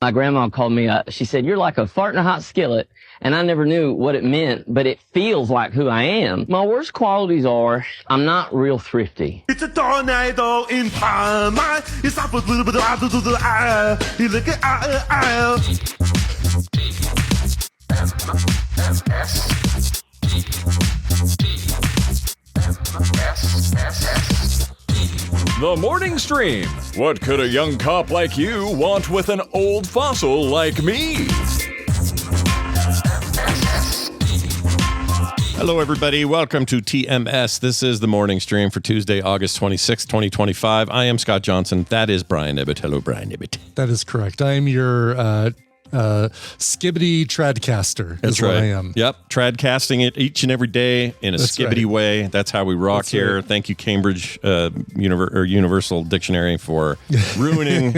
My grandma called me she said, "You're like a fart in a hot skillet." And I never knew what it meant, but it feels like who I am. My worst qualities are, I'm not real thrifty. It's a tornado in Panama. It's up a little bit of the eye. You look at The Morning Stream. What could a young cop like you want with an old fossil like me? Hello, everybody. Welcome to TMS. This is the morning stream for Tuesday, August 26, 2025. I am Scott Johnson. That is Brian Ibbett. Hello, Brian Ibbett. That is correct. I am your Skibidi Tradcaster. That's what right. I am. Yep. Tradcasting it each and every day in a Skibidi way. That's how we rock That's here. right. Thank you, Cambridge Universal Dictionary, for ruining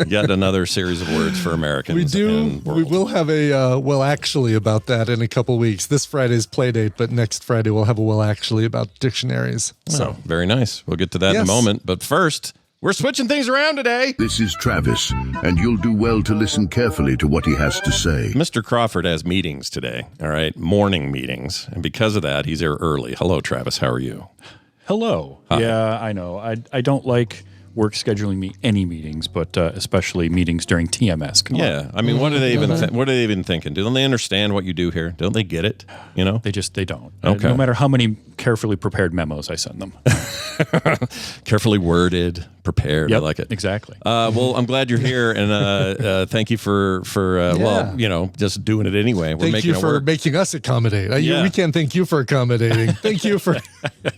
yet another series of words for Americans. We do. We will have a well, actually, about that in a couple weeks. This Friday's Playdate, but next Friday we'll have a well, actually, about dictionaries. So very nice. We'll get to that in a moment. But first, we're switching things around today. This is Travis, and you'll do well to listen carefully to what he has to say. Mr. Crawford has meetings today, all right? Morning meetings. And because of that, he's there early. Hello, Travis. How are you? Hello. Hi. Yeah, I know. I don't like work scheduling me any meetings, but especially meetings during TMS. Come on. I mean, what are they even what are they even thinking? Don't they understand what you do here? Don't they get it? You know? They don't. Okay. No matter how many carefully prepared memos I send them. Carefully worded, prepared. Yep, I like it. Exactly. Well, I'm glad you're here, and thank you for well, you know, just doing it anyway. We're Thank making you it for work. making us accommodate. Yeah. We can't thank you for accommodating. Thank you for.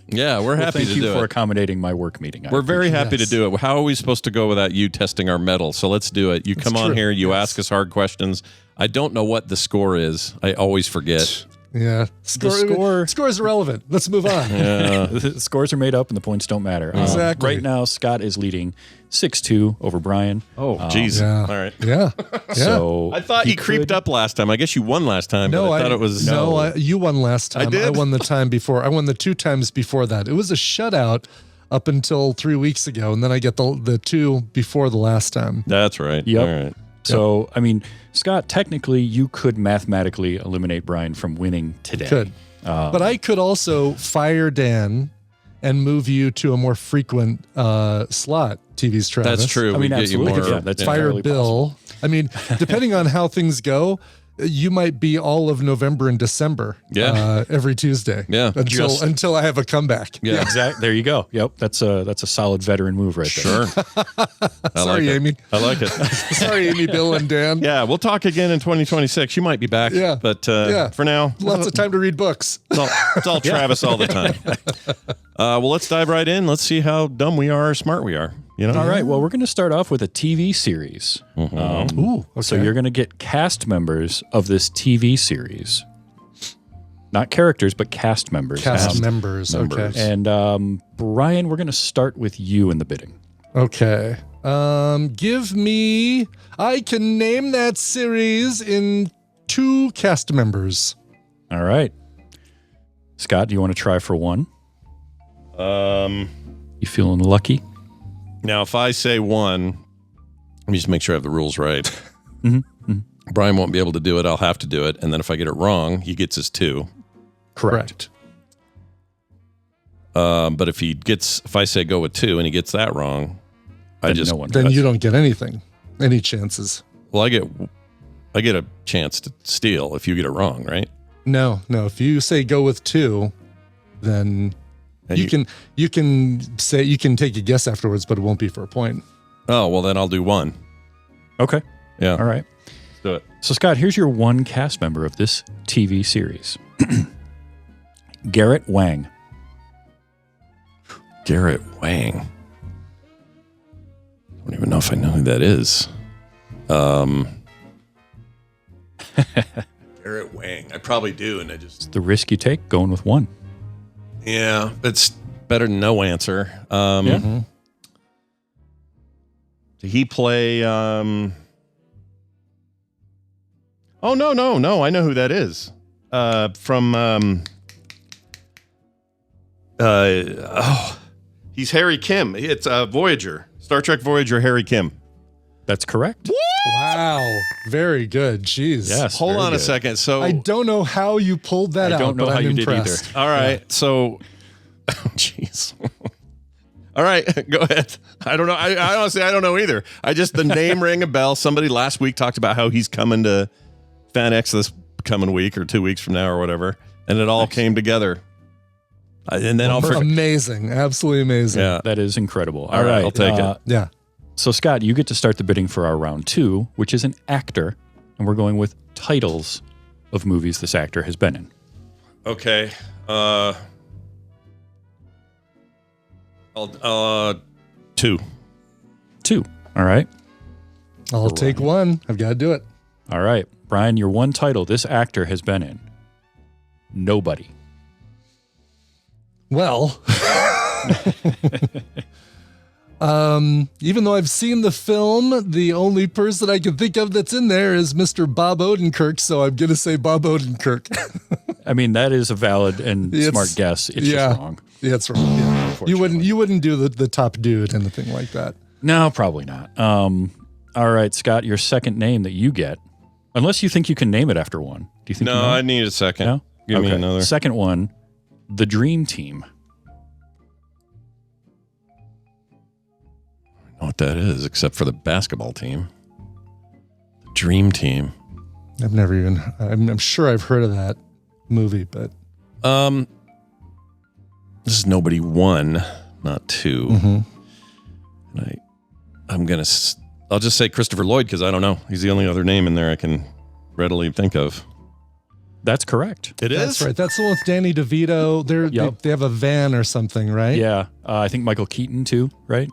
Yeah, we're happy thank to you do for it. accommodating my work meeting. We're very happy to Yes. do it. How are we supposed to go without you testing our mettle? So let's do it. You That's come on true. here, you Yes. ask us hard questions. I don't know what the score is. I always forget. Yeah. Score is irrelevant. Let's move on. The scores are made up and the points don't matter. Exactly. Right now, Scott is leading 6-2 over Brian. Oh, jeez. Yeah. All right. Yeah. So I thought you creeped up last time. I guess you won last time, but I thought it was... you won last time. I did? I won the time before. I won the 2 times before that. It was a shutout up until 3 weeks ago, and then I get the 2 before the last time. That's right. Yep. All right. So, I mean, Scott, technically, you could mathematically eliminate Brian from winning today. Could. But I could also fire Dan and move you to a more frequent slot, TVs Travis. That's true. I mean, We get you absolutely. more- Yeah, that's Fire entirely Bill. possible. I mean, depending on how things go, you might be all of November and December. Yeah. Every Tuesday. Yeah. Until I have a comeback. Yeah. Exactly. There you go. Yep. That's a solid veteran move right there. Sure. Sorry, Amy. I like it. Sorry, Amy, Bill, and Dan. Yeah, we'll talk again in 2026. You might be back. Yeah. But for now, Lots of time to read books. it's all Travis all the time. Well, let's dive right in. Let's see how dumb we are or smart we are. You know? All right. Well, we're going to start off with a TV series. Ooh, okay. So you're going to get cast members of this TV series. Not characters, but cast members. Cast members. members. Okay. And Brian, we're going to start with you in the bidding. Okay. Give me. I can name that series in 2 cast members. All right. Scott, do you want to try for 1? You feeling lucky? Now, if I say 1, let me just make sure I have the rules right. Mm-hmm. Brian won't be able to do it. I'll have to do it. And then if I get it wrong, he gets his 2. Correct. But if I say go with 2 and he gets that wrong, Then no one Then does. you don't get anything. Any chances. well, I get a chance to steal if you get it wrong, right? No. If you say go with 2, then And you can say you can take a guess afterwards, but it won't be for a point. Oh, well, then I'll do 1. Okay. Yeah. All right. Let's do it. So, Scott, here's your 1 cast member of this TV series. Garrett Wang. Garrett Wang. I don't even know if I know who that is. Garrett Wang. I probably do, and I just... The risk you take going with 1. Yeah, it's better than no answer. Did he play... Oh, no. I know who that is. From... he's Harry Kim. It's Voyager. Star Trek Voyager, Harry Kim. That's correct. Wow. Very good. Jeez. Yes. Hold very on a good. second. So I don't know how you pulled that out. I don't know but how I'm you impressed. did either. all right. So, jeez. All right, go ahead. I don't know. I honestly, I don't know either. The name rang a bell. Somebody last week talked about how he's coming to FanX this coming week or 2 weeks from now or whatever. And it all came together. And then Amazing. Absolutely amazing. Yeah. That is incredible. All right, I'll take it. Yeah. So, Scott, you get to start the bidding for our round 2, which is an actor. And we're going with titles of movies this actor has been in. Okay. I'll 2. 2. All right. I'll take one. I've got to do it. All right. Brian, your one title this actor has been in. Nobody. Well, even though I've seen the film, the only person I can think of that's in there is Mr. Bob Odenkirk, so I'm going to say Bob Odenkirk. I mean, that is a valid and smart guess. It's just wrong. Yeah, it's wrong. Yeah. You wouldn't do the top dude and the thing like that. No, probably not. All right, Scott, your second name that you get, unless you think you can name it after one. Do you think? No, I need a second. No? Give me another. Second one, The Dream Team. I don't know what that is, except for the basketball team. The Dream Team. I've never even. I'm sure I've heard of that movie, but this is nobody 1, not 2. Mm-hmm. And I'll just say Christopher Lloyd because I don't know. He's the only other name in there I can readily think of. That's correct. It is? That's right. That's the one with Danny DeVito. They have a van or something, right? Yeah. I think Michael Keaton, too, right?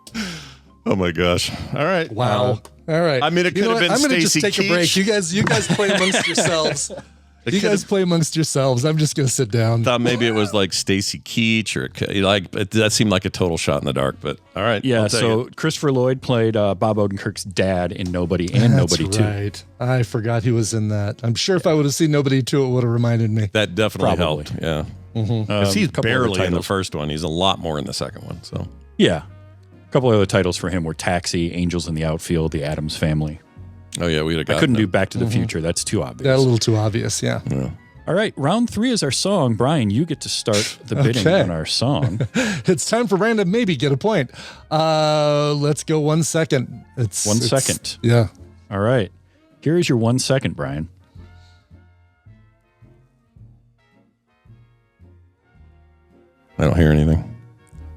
Oh, my gosh. All right. Wow. All right. I mean, it could have been I'm going to just Stacy take a break. Keach. You guys play amongst yourselves. Play amongst yourselves. I'm just going to sit down. Thought maybe it was like Stacy Keach or that seemed like a total shot in the dark, but all right. Yeah, so Christopher Lloyd played Bob Odenkirk's dad in Nobody and Nobody 2. Right. I forgot he was in that. I'm sure if I would have seen Nobody 2, it would have reminded me. That definitely Probably. helped. Yeah. Because he's couple other barely in the titles. first one. He's a lot more in the second one. So Yeah. A couple other titles for him were Taxi, Angels in the Outfield, The Addams Family. oh yeah, we'd have got I couldn't that. do Back to the Future. That's too obvious. That a little too obvious, yeah. All right, round 3 is our song. Brian, you get to start the bidding Okay. on our song. It's time for random maybe get a point. Let's go 1 second. It's 1 second. Yeah. All right. Here is your 1 second, Brian. I don't hear anything.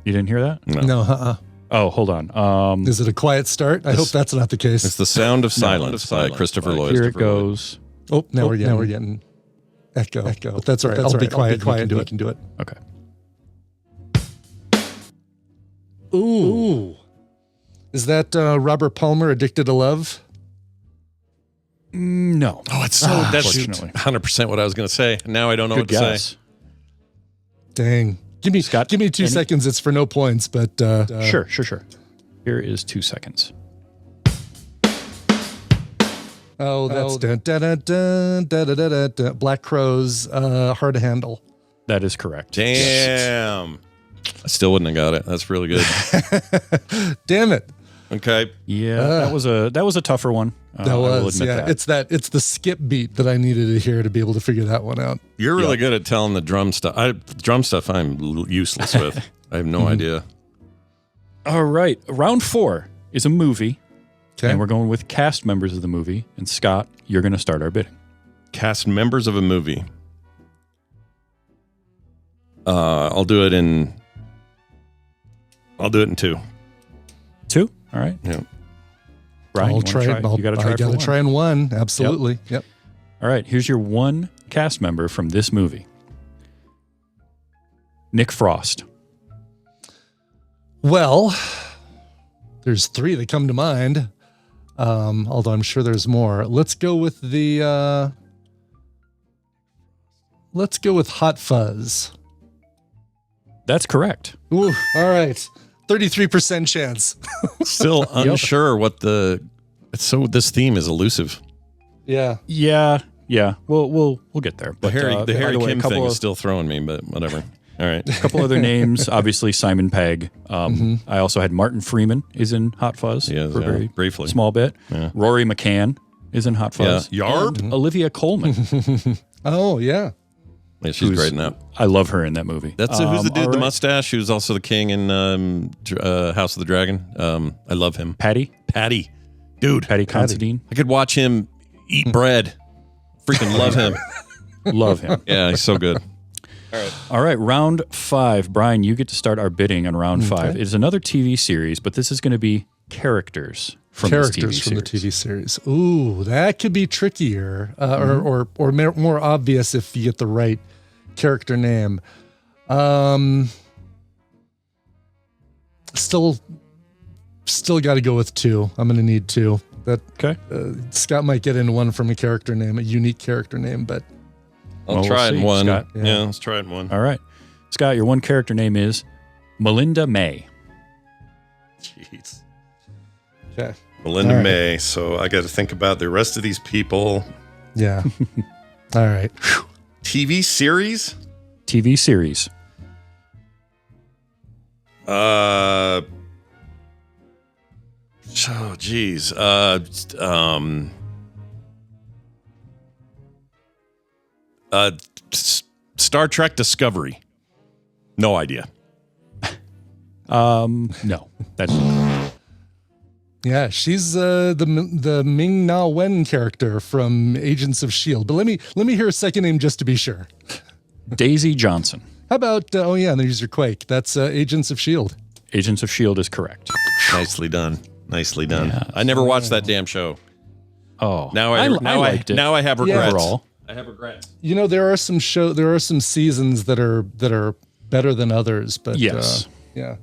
You didn't hear that? No, Oh, hold on. Is it a quiet start? I hope that's not the case. It's the Sound of Silence by Christopher Lloyd. Here it goes. Oh, now we're getting echo. But that's all right. I'll be quiet. You can do it. Okay. Ooh. Is that Robert Palmer, Addicted to Love? No. Oh, it's so that's Unfortunately. 100% what I was going to say. Now I don't know Good what to guess. say. Dang. Give me Scott, 2 any- seconds. It's for no points, but Sure. Here is 2 seconds. Oh, that's dun, dun, dun, dun, dun, dun, dun, dun. Black Crowes, Hard to Handle. That is correct. Damn. I still wouldn't have got it. That's really good. Damn it. Okay. Yeah, that was a tougher one. That I will was, admit yeah. that. It's the skip beat that I needed to hear to be able to figure that one out. You're really good at telling the drum stuff. Drum stuff I'm useless with. I have no idea. All right. Round 4 is a movie. Okay. And we're going with cast members of the movie. And Scott, you're going to start our bidding. Cast members of a movie. I'll do it in 2. 2? All right. Yeah. Brian, I'll you try wanna it. You got to try I it for got to one. try in 1. Absolutely. Yep. All right. Here's your 1 cast member from this movie. Nick Frost. Well, there's 3 that come to mind. Although I'm sure there's more. Let's go with Hot Fuzz. That's correct. Ooh, all right. 33% chance. Still unsure what this theme is elusive. Yeah. Yeah. We'll get there. The But Harry by the way, Kim a couple thing of- is still throwing me, but whatever. All right. A couple other names, obviously Simon Pegg. I also had Martin Freeman is in Hot Fuzz Yes, for a very briefly. small bit. Yeah. Rory McCann is in Hot Fuzz. Yeah. Yarp. And Olivia Colman. Oh, yeah. Yeah, she's great in that. I love her in that movie. That's who's the dude, all the right. mustache, who's also the king in House of the Dragon. I love him. Patty Dude. Considine. I could watch him eat bread. Freaking love him. Love him. Yeah, he's so good. All right, round 5. Brian, you get to start our bidding on round 5. It is another TV series, but this is going to be characters from this The TV series. Ooh, that could be trickier, or more obvious if you get the right character name. Still got to go with 2. I'm going to need 2. That Okay. Scott might get in one from a character name, a unique character name, but I'll Well, try we'll it in see, one. Scott. Yeah, let's try it in one. All right. Scott, your one character name is Melinda May. Jeez. okay. Melinda All right. May. So I got to think about the rest of these people. Yeah. All right. TV series? TV series. Oh, geez. Star Trek Discovery. No idea. No. That's Yeah, she's the Ming Na Wen character from Agents of S.H.I.E.L.D. But let me hear a second name just to be sure. Daisy Johnson. How about and there's your Quake. That's Agents of S.H.I.E.L.D. Agents of S.H.I.E.L.D. is correct. Nicely done. Nicely done. I never watched that damn show. Oh. Now I liked it. Now I have regrets. Overall. I have regrets. You know, there are some seasons that are better than others, but Yes. yeah.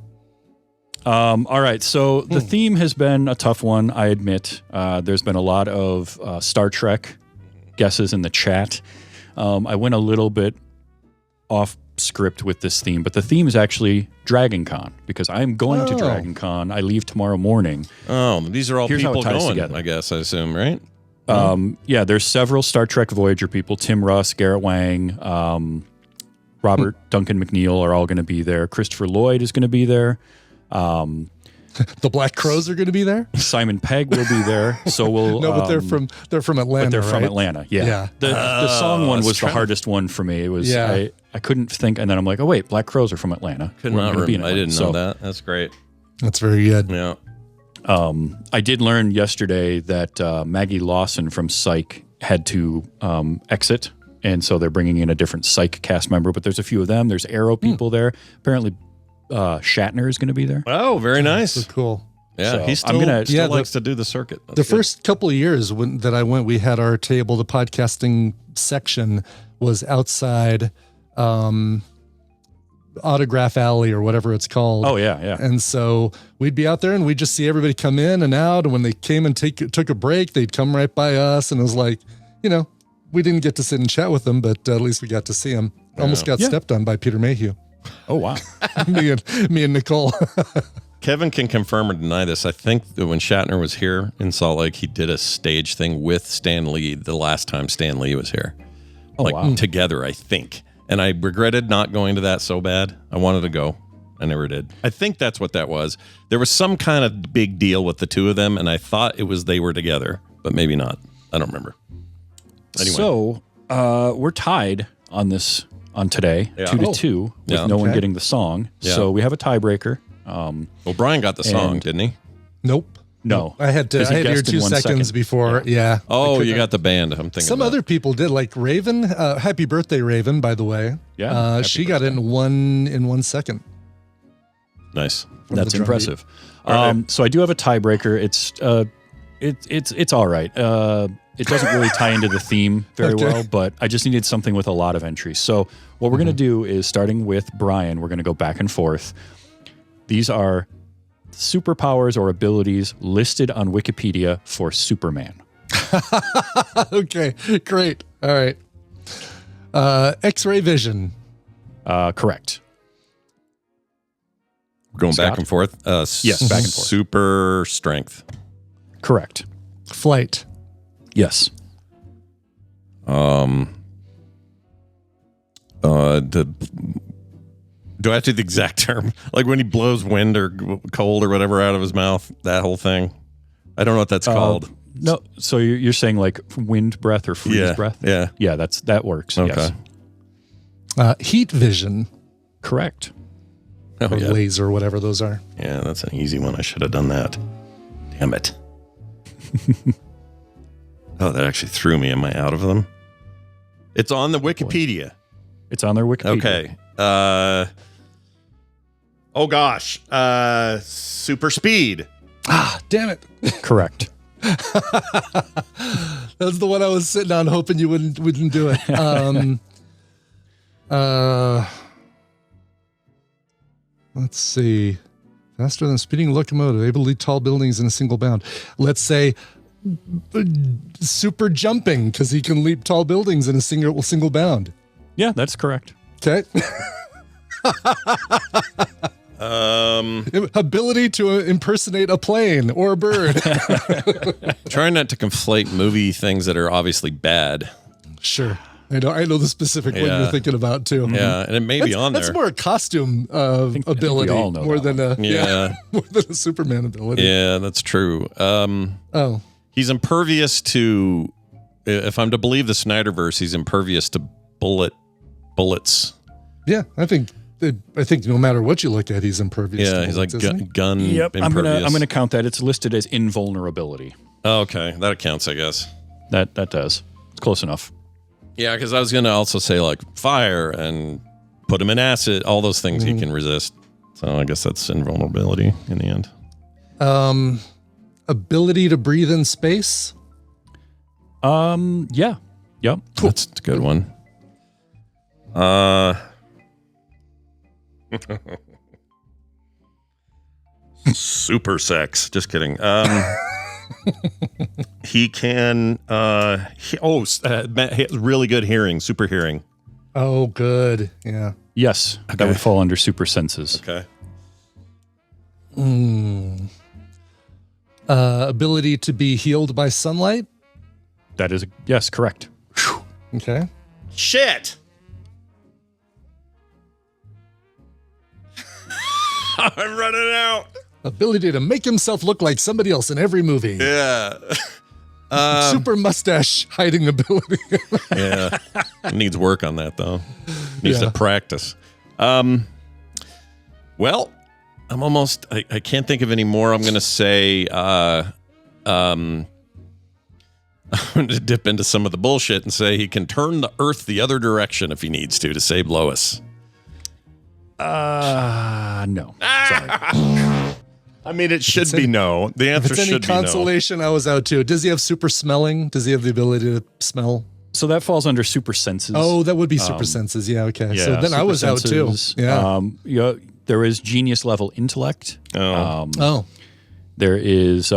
All right. So the theme has been a tough one, I admit. There's been a lot of Star Trek guesses in the chat. I went a little bit off script with this theme, but the theme is actually Dragon Con because I'm going to Dragon Con. I leave tomorrow morning. Oh, these are all Here's how it people ties going, together. I guess, I assume, right? Yeah, there's several Star Trek Voyager people. Tim Russ, Garrett Wang, Robert Duncan McNeil are all going to be there. Christopher Lloyd is going to be there. The Black Crows are going to be there. Simon Pegg will be there. So we'll No, but they're from Atlanta. But they're from right? Atlanta. Yeah. Yeah. The song one that's was the trying to- hardest one for me. It was Yeah. I couldn't think, and then I'm like, oh wait, Black Crows are from Atlanta. Could We're not gonna be in remember. I Atlanta. didn't So, know that. That's great. That's very good. Yeah. I did learn yesterday that Maggie Lawson from Psych had to exit, and so they're bringing in a different Psych cast member. But there's a few of them. There's Arrow people there. Apparently, Shatner is going to be there. Oh, very nice. So cool. Yeah, So, he still, I'm gonna- still Yeah, likes to do the circuit. That's The good. first couple of years that I went, we had our table, the podcasting section was outside Autograph Alley or whatever it's called. Oh yeah, yeah. And so we'd be out there and we'd just see everybody come in and out. And when they came and took a break, they'd come right by us. And it was like, we didn't get to sit and chat with them, but at least we got to see them. Almost got stepped on by Peter Mayhew. Oh wow. me and Nicole. Kevin can confirm or deny this. I think that when Shatner was here in Salt Lake, he did a stage thing with Stan Lee the last time Stan Lee was here. Oh wow. Together, I think. And I regretted not going to that so bad. I wanted to go. I never did. I think that's what that was. There was some kind of big deal with the two of them, and I thought it was they were together, but maybe not. I don't remember. Anyway. So we're tied on today, Yeah. 2-2, with Yeah. no one Okay. getting the song. Yeah. So we have a tiebreaker. Well, Brian got the song, And- didn't he? Nope. No, I had to Because he hear guessed in 2 1 seconds second. before. Yeah. Oh, you got the band. I'm thinking Some about. other people did, like Raven. Happy birthday, Raven! By the way, Yeah, happy she got it in 1 second. Nice. from That's the drum beat. impressive. So I do have a tiebreaker. It's all right. It doesn't really tie into the theme very Okay. well, but I just needed something with a lot of entries. So what we're going to do is, starting with Brian, we're going to go back and forth. These are superpowers or abilities listed on Wikipedia for Superman. Okay, great. All right. X-ray vision. Correct. We're going back Scott? and forth. Yes, back and forth. Super strength. Correct. Flight. Yes. The Do I have to do the exact term? Like when he blows wind or cold or whatever out of his mouth, that whole thing? I don't know what that's called. No, so you're saying like wind breath or freeze breath? Yeah. Yeah, that works. Okay. Yes. Heat vision. Correct. Oh, Or yeah. laser, whatever those are. Yeah, that's an easy one. I should have done that. Damn it. Oh, that actually threw me. Am I out of them? It's on the Wikipedia. It's on their Wikipedia. Okay. Oh, gosh. Super speed. Ah, damn it. Correct. That's the one I was sitting on hoping you wouldn't do it. Let's see. Faster than a speeding locomotive, able to leap tall buildings in a single bound. Let's say super jumping, because he can leap tall buildings in a single bound. Yeah, that's correct. Okay. Ability to impersonate a plane or a bird. Trying not to conflate movie things that are obviously bad. Sure. I know the specific one Yeah. you're thinking about too. Yeah, and it may be on there. That's more a costume ability we all know more that than Yeah. more than a Superman ability. Yeah, that's true. Oh. He's impervious to, if I'm to believe the Snyderverse, he's impervious to bullets. Yeah, I think no matter what you look at, he's impervious. Yeah, to he's like bullets, isn't he? gun Yep. impervious. I'm gonna count that. It's listed as invulnerability. Oh, okay, that counts, I guess. That does. It's close enough. Yeah, because I was going to also say like fire and put him in acid, all those things he can resist. So I guess that's invulnerability in the end. Ability to breathe in space. Yeah. Yep. That's a good one. Super sex. Just kidding. He can. He has really good hearing. Super hearing. Oh, good. Yeah. Yes, that would fall under super senses. Okay. Ability to be healed by sunlight. That is yes, correct. Okay. Shit. I'm running out. Ability to make himself look like somebody else in every movie. Yeah. Super mustache hiding ability. Yeah. Needs work on that though. Needs Yeah. to practice. Well, I'm almost I can't think of any more. I'm gonna say I'm gonna dip into some of the bullshit and say he can turn the earth the other direction if he needs to save Lois. No. Sorry. I mean, it should be no. The If answer it's any should be no. consolation, I was out too. Does he have super smelling? Does he have the ability to smell? So that falls under super senses. Oh, that would be super senses. Yeah. Okay. yeah, So then I super was out too. senses. Yeah. There is genius level intellect. Oh. There is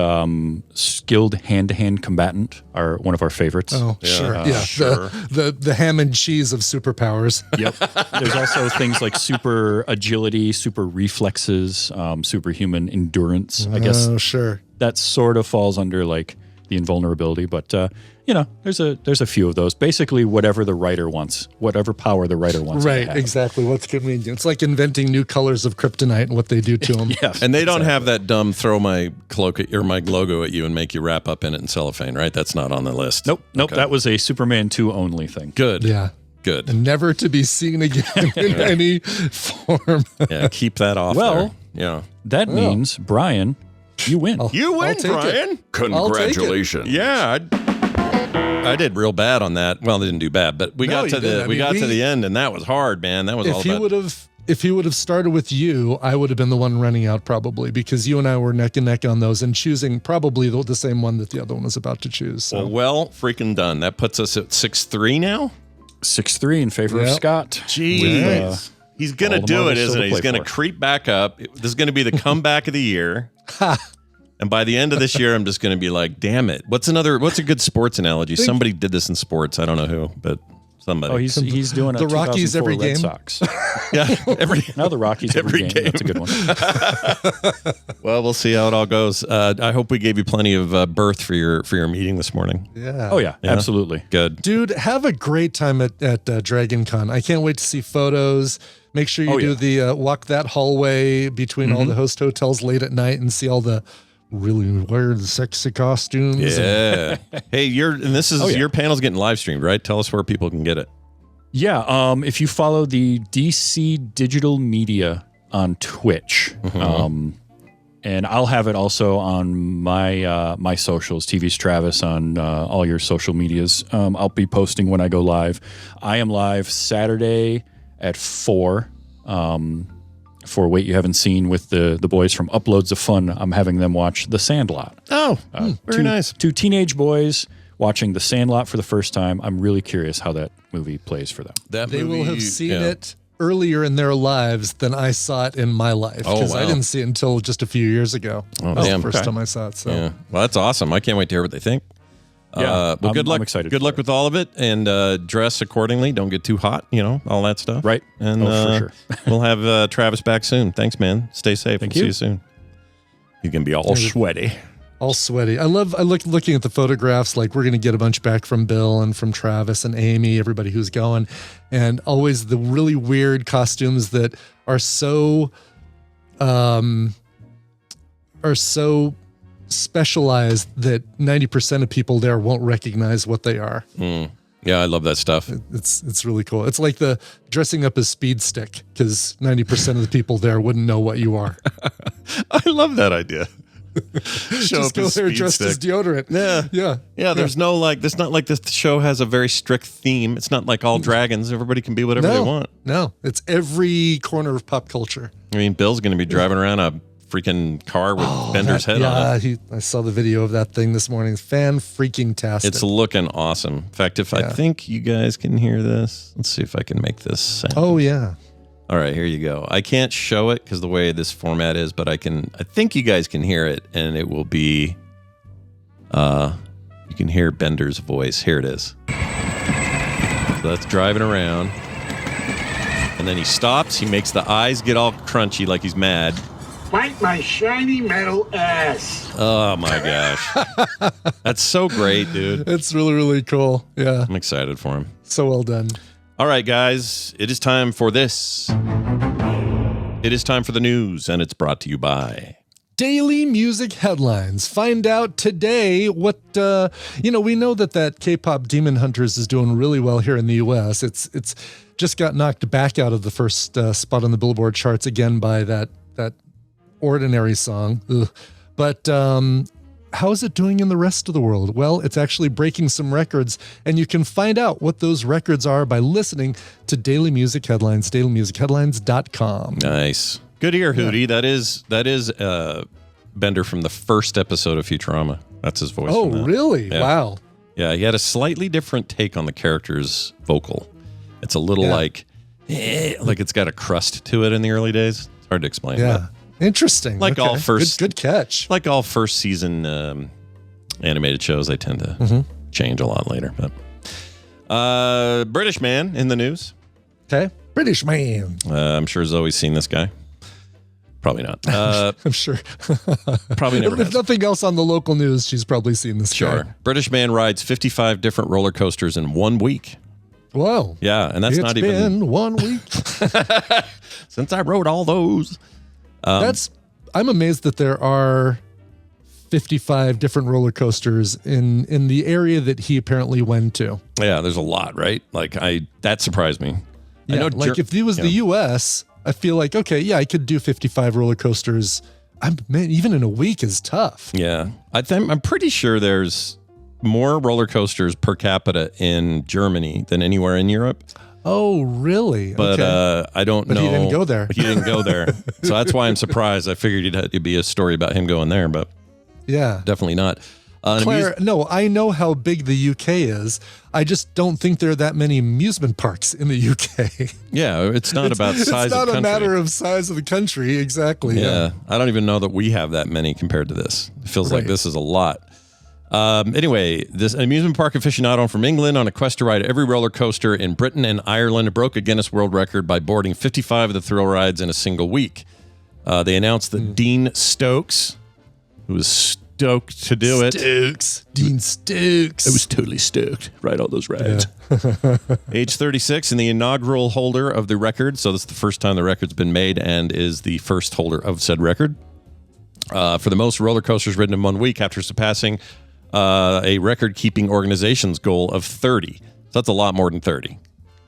skilled hand-to-hand combatant, one of our favorites. Oh, sure. Yeah. sure. The ham and cheese of superpowers. Yep. There's also things like super agility, super reflexes, superhuman endurance. I guess Oh, sure. that sort of falls under like the invulnerability, but there's a few of those. Basically, whatever the writer wants, whatever power the writer wants. Right. Exactly. What's convenient. It's like inventing new colors of kryptonite and what they do to them. Yeah. And they don't have that dumb throw my cloak or my logo at you and make you wrap up in it in cellophane, right? That's not on the list. Nope. Okay. That was a Superman 2 only thing. Good. Yeah. Good. And never to be seen again in any form. Yeah, keep that off. Well, there. Yeah. That means, Brian, you win. You I'll win, take it. Brian. Congratulations. Yeah, I did real bad on that. Well, they didn't do bad, but we No, got you to didn't. the I we mean, got to the end, and that was hard, man. That was all about. If he would have started with you, I would have been the one running out probably, because you and I were neck and neck on those and choosing probably the same one that the other one was about to choose. So. Well, freaking done. That puts us at 6-3 now. 6-3 in favor of Yep. Scott. Jeez. He's going to all the do it, marbles isn't still he? to He's play going to for. creep back up. This is going to be the comeback of the year. And by the end of this year, I'm just going to be like, damn it. What's a good sports analogy? Somebody did this in sports. I don't know who, but somebody. Oh, he's doing a The Rockies 2004 every Red game? Sox. yeah, Now the Rockies every game. That's a good one. well, we'll see how it all goes. I hope we gave you plenty of berth for your meeting this morning. Yeah. Oh, yeah, absolutely. Good. Dude, have a great time at Dragon Con. I can't wait to see photos. Make sure you do the walk that hallway between all the host hotels late at night and see all the really weird, sexy costumes. Yeah. Hey, your panel's getting live streamed, right? Tell us where people can get it. Yeah. If you follow the DC Digital Media on Twitch, and I'll have it also on my socials, TVs Travis on all your social medias. I'll be posting when I go live. I am live Saturday at 4. For Wait You Haven't Seen with the boys from Uploads of Fun. I'm having them watch The Sandlot. Oh, very nice. Two teenage boys watching The Sandlot for the first time. I'm really curious how that movie plays for them. They will have seen it earlier in their lives than I saw it in my life. Because I didn't see it until just a few years ago. Oh, that was damn. the first time I saw it. So. Yeah. Well, that's awesome. I can't wait to hear what they think. Yeah, well, good luck. I'm excited. Good luck with all of it, and dress accordingly. Don't get too hot, all that stuff. Right. And for sure. we'll have Travis back soon. Thanks, man. Stay safe. Thank See you. you soon. You can be all sweaty. All sweaty. I look looking at the photographs. Like, we're going to get a bunch back from Bill and from Travis and Amy, everybody who's going, and always the really weird costumes that are so specialized that 90% of people there won't recognize what they are. Yeah, I love that stuff. It's really cool. It's like the dressing up as Speed Stick, because 90% of the people there wouldn't know what you are. I love that idea. Just go there dressed as deodorant. Yeah. There's no it's not like this show has a very strict theme. It's not like all dragons. Everybody can be whatever they want. No, it's every corner of pop culture. I mean, Bill's going to be driving around a freaking car with Bender's head on it. I saw the video of that thing this morning. Fan-freaking-tastic. It's looking awesome. In fact, I think you guys can hear this. Let's see if I can make this sound. Oh, yeah. All right, here you go. I can't show it because the way this format is, but I think you guys can hear it, and it will be, you can hear Bender's voice. Here it is. So that's driving around. And then he stops. He makes the eyes get all crunchy like he's mad. Bite my shiny metal ass. Oh, my gosh. That's so great, dude. It's really, really cool. Yeah. I'm excited for him. So well done. All right, guys. It is time for this. It is time for the news, and it's brought to you by Daily Music Headlines. Find out today what, we know that K-pop Demon Hunters is doing really well here in the U.S. It's just got knocked back out of the first spot on the Billboard charts again by that Ordinary song. Ugh. But how is it doing in the rest of the world? Well, it's actually breaking some records, and you can find out what those records are by listening to Daily Music Headlines, dailymusicheadlines.com. Nice. Good ear, Hootie. Yeah. That is Bender from the first episode of Futurama. That's his voice. Oh, really? Yeah. Wow. Yeah, he had a slightly different take on the character's vocal. It's a little like it's got a crust to it in the early days. It's hard to explain. Yeah. Interesting. Like all first, good catch. Like all first season animated shows, they tend to change a lot later. But British man in the news. Okay, British man. I'm sure Zoe's seen this guy. Probably not. I'm sure. Probably never. If nothing else on the local news, she's probably seen this guy. Sure. British man rides 55 different roller coasters in 1 week. Whoa. Yeah, and that's not even. It's been 1 week since I rode all those. I'm amazed that there are 55 different roller coasters in the area that he apparently went to. Yeah, there's a lot, right? That surprised me. Yeah, I know if it was the U.S., I feel like, okay, yeah, I could do 55 roller coasters. Even in a week is tough. Yeah, I'm pretty sure there's more roller coasters per capita in Germany than anywhere in Europe. Oh, really? But okay. I don't know. But he didn't go there. He didn't go there. So that's why I'm surprised. I figured it'd be a story about him going there, but yeah, definitely not. Claire, no, I know how big the UK is. I just don't think there are that many amusement parks in the UK. Yeah, it's not about size of the country. It's not a matter of size of the country, exactly. Yeah, I don't even know that we have that many compared to this. It feels like this is a lot. Anyway, this amusement park aficionado from England on a quest to ride every roller coaster in Britain and Ireland broke a Guinness World Record by boarding 55 of the thrill rides in a single week. They announced that Dean Stokes, who was stoked to do it. Dean Stokes. I was totally stoked. Right, all those rides. Age 36 and the inaugural holder of the record. So this is the first time the record's been made and is the first holder of said record. For the most roller coasters ridden in 1 week after surpassing a record-keeping organization's goal of 30. So that's a lot more than 30.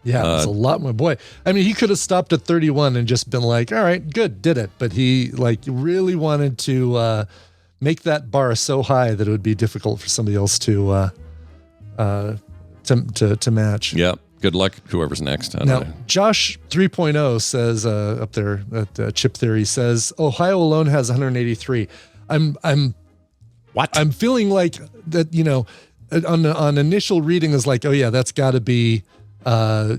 Yeah, that's a lot more. Boy, I mean, he could have stopped at 31 and just been like, all right, good, did it. But he like really wanted to make that bar so high that it would be difficult for somebody else to match. Yep. Good luck, whoever's next. I don't know. Josh 3.0 says up there at Chip Theory says Ohio alone has 183. I'm feeling like that, you know, on initial reading is like, oh yeah, that's got to be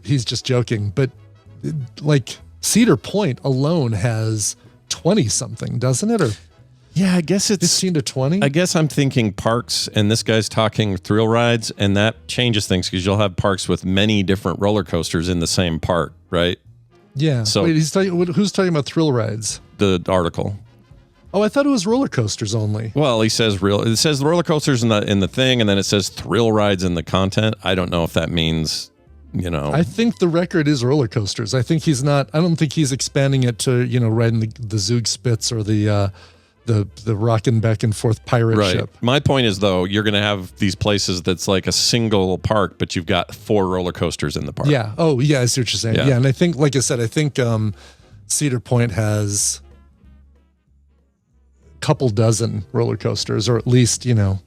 he's just joking, but like Cedar Point alone has 20 something, doesn't it? Or yeah, I guess it's 15 to 20. I guess I'm thinking parks, and this guy's talking thrill rides, and that changes things because you'll have parks with many different roller coasters in the same park, right? Yeah. So wait, who's talking about thrill rides? The article. Oh, I thought it was roller coasters only. Well, it says roller coasters in the thing, and then it says thrill rides in the content. I don't know if that means, you know. I think the record is roller coasters. I think he's not. I don't think he's expanding it to, you know, riding the Zug Spitz or the rocking back and forth pirate ship. My point is, though, you're going to have these places that's like a single park, but you've got 4 roller coasters in the park. Yeah. Oh, yeah. I see what you're saying. Yeah. And I think, like I said, I think Cedar Point has a couple dozen roller coasters, or at least, you know.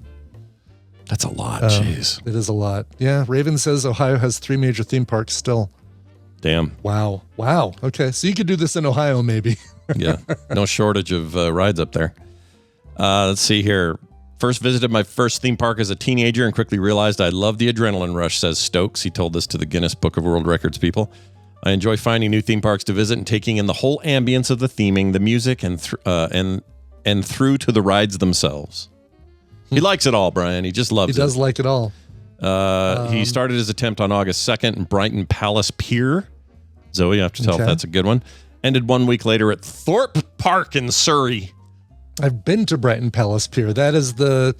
That's a lot. Jeez. It is a lot. Yeah. Raven says Ohio has 3 major theme parks still. Damn. Wow. Okay. So you could do this in Ohio, maybe. Yeah. No shortage of rides up there. Let's see here. First visited my first theme park as a teenager and quickly realized I love the adrenaline rush, says Stokes. He told this to the Guinness Book of World Records people. I enjoy finding new theme parks to visit and taking in the whole ambience of the theming, the music, and through to the rides themselves. He likes it all, Brian. He just loves it. He does like it all. He started his attempt on August 2nd in Brighton Palace Pier. Zoe, you have to tell if that's a good one. Ended 1 week later at Thorpe Park in Surrey. I've been to Brighton Palace Pier. That is the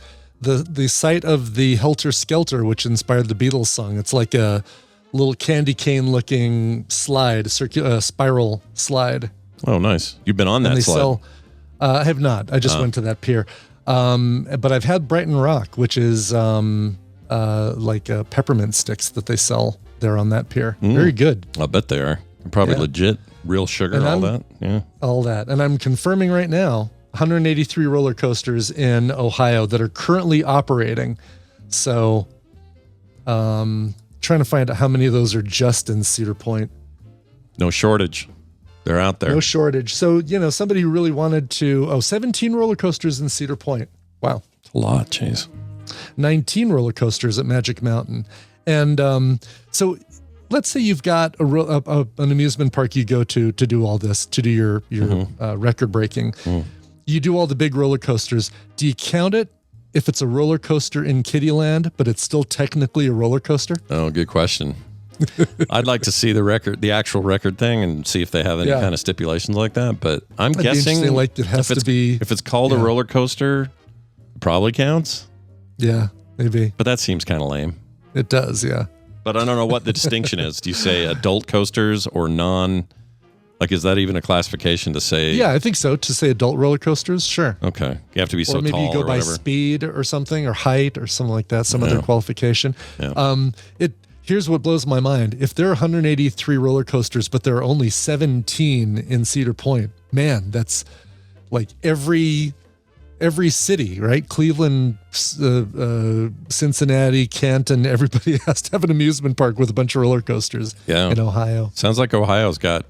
site of the Helter Skelter, which inspired the Beatles song. It's like a little candy cane looking slide, spiral slide. Oh, nice. You've been on that slide. I have not. I just went to that pier. But I've had Brighton Rock, which is like peppermint sticks that they sell there on that pier. Very good. I bet they are. Probably legit. Real sugar, and all that. Yeah. All that. And I'm confirming right now, 183 roller coasters in Ohio that are currently operating. So trying to find out how many of those are just in Cedar Point. No shortage. They're out there. No shortage. So, you know, somebody who really wanted to, 17 roller coasters in Cedar Point. Wow. It's a lot, jeez. 19 roller coasters at Magic Mountain. And so let's say you've got an amusement park you go to do all this, to do your record breaking. You do all the big roller coasters. Do you count it if it's a roller coaster in Kiddieland, but it's still technically a roller coaster? Oh, good question. I'd like to see the actual record thing and see if they have any kind of stipulations like that. But I'm guessing like it has to be, if it's called a roller coaster, it probably counts. Yeah, maybe. But that seems kind of lame. It does, yeah. But I don't know what the distinction is. Do you say adult coasters or non? Like, is that even a classification to say? Yeah, I think so. To say adult roller coasters, sure. Okay. You have to be so tall or maybe you go by whatever. Speed or something, or height or something like that, some other qualification. Yeah. Here's what blows my mind. If there are 183 roller coasters, but there are only 17 in Cedar Point, man, that's like every city, right? Cleveland, Cincinnati, Canton, everybody has to have an amusement park with a bunch of roller coasters in Ohio. Sounds like Ohio's got,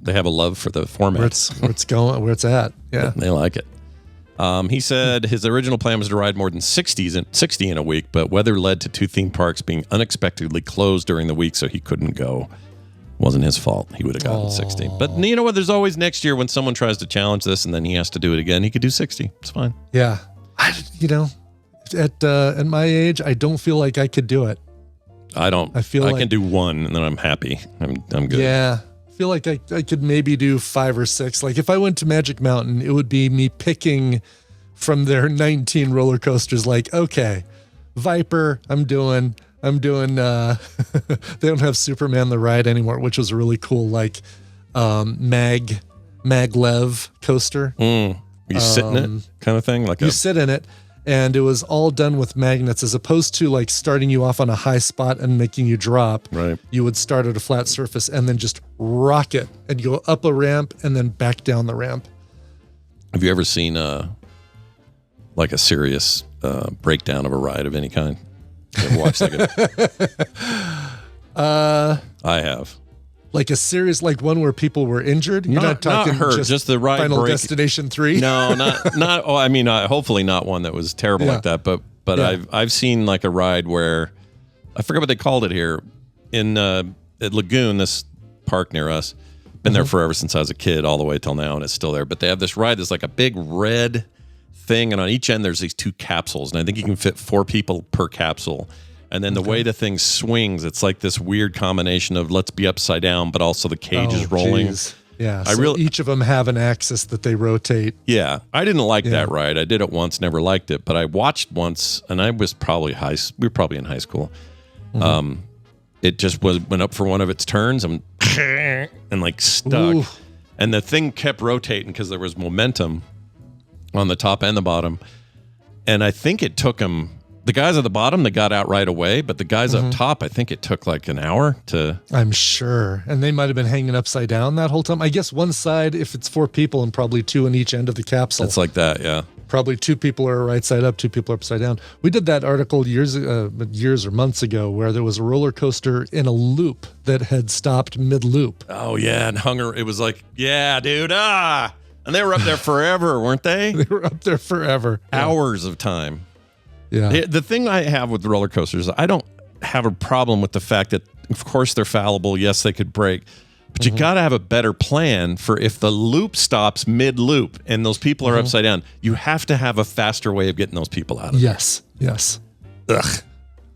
they have a love for the format. Where it's at. Yeah. They like it. He said his original plan was to ride more than 60 in a week, but weather led to 2 theme parks being unexpectedly closed during the week, so he couldn't go. Wasn't his fault. He would have gotten 60. But you know what? There's always next year when someone tries to challenge this and then he has to do it again. He could do 60. It's fine. Yeah. At my age, I don't feel like I could do it. I don't. I feel like I can do 1 and then I'm happy. I'm good. Yeah. I feel like I could maybe do 5 or 6. Like if I went to Magic Mountain, it would be me picking from their 19 roller coasters. Like, okay, Viper, I'm doing. They don't have Superman the ride anymore, which was a really cool, like, maglev coaster. You sit in it kind of thing? You sit in it, and it was all done with magnets, as opposed to like starting you off on a high spot and making you drop. Right. You would start at a flat surface and then just rock it and go up a ramp and then back down the ramp. Have you ever seen like a serious breakdown of a ride of any kind? You ever watched like I have. Like a series, like one where people were injured. You're not talking hurt, just the ride Final break. Destination 3. No, not. Oh, I mean, hopefully not one that was terrible like that. But I've seen like a ride where I forget what they called it here in at Lagoon, this park near us. Been there forever since I was a kid, all the way till now, and it's still there. But they have this ride that's like a big red thing, and on each end there's these 2 capsules, and I think you can fit 4 people per capsule. And then the way the thing swings, it's like this weird combination of let's be upside down, but also the cage is rolling. Geez. Yeah, each of them have an axis that they rotate. Yeah, I didn't like that ride. I did it once, never liked it, but I watched once, and I was probably we were probably in high school. It just went up for one of its turns and like stuck. Ooh. And the thing kept rotating because there was momentum on the top and the bottom. And I think it took them... The guys at the bottom, they got out right away, but the guys up top, I think it took like an hour to... I'm sure. And they might have been hanging upside down that whole time. I guess one side, if it's 4 people, and probably 2 on each end of the capsule. It's like that, yeah. Probably 2 people are right side up, 2 people are upside down. We did that article years or months ago where there was a roller coaster in a loop that had stopped mid-loop. Oh, yeah, and it was like, yeah, dude, And they were up there forever, weren't they? They were up there forever. Hours of time. Yeah. The thing I have with roller coasters, I don't have a problem with the fact that, of course, they're fallible. Yes, they could break. But you got to have a better plan for if the loop stops mid-loop and those people are upside down, you have to have a faster way of getting those people out of it. Yes. Ugh.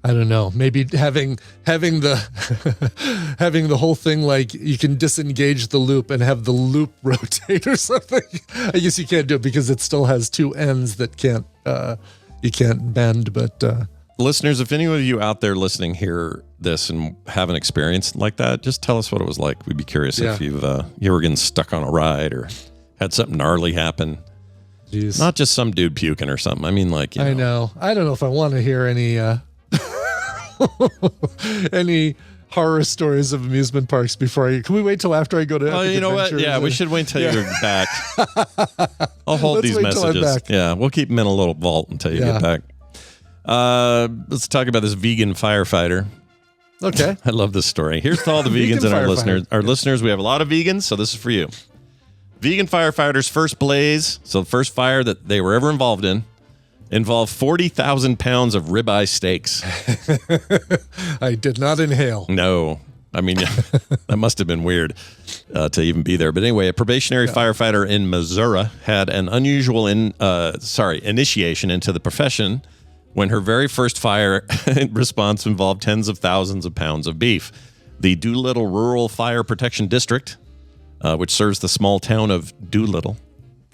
I don't know. Maybe having the having the whole thing, like you can disengage the loop and have the loop rotate or something. I guess you can't do it because it still has 2 ends that you can't bend, but listeners, if any of you out there listening hear this and have an experience like that, just tell us what it was like. We'd be curious if you were getting stuck on a ride or had something gnarly happen. Jeez. Not just some dude puking or something. I mean, like, I know. I don't know if I want to hear any any horror stories of amusement parks before can we wait till after I go to you know what? Yeah, we should wait till you're back. I'll hold these messages. Yeah, we'll keep them in a little vault until you get back. Let's talk about this vegan firefighter. Okay. I love this story. Here's to all the vegans and our listeners. Our listeners, we have a lot of vegans, so this is for you. Vegan firefighters' first blaze, so the first fire that they were ever involved in, involved 40,000 pounds of ribeye steaks. I did not inhale. No. I mean, that must have been weird to even be there. But anyway, a probationary firefighter in Missouri had an unusual initiation into the profession when her very first fire response involved tens of thousands of pounds of beef. The Doolittle Rural Fire Protection District, which serves the small town of Doolittle.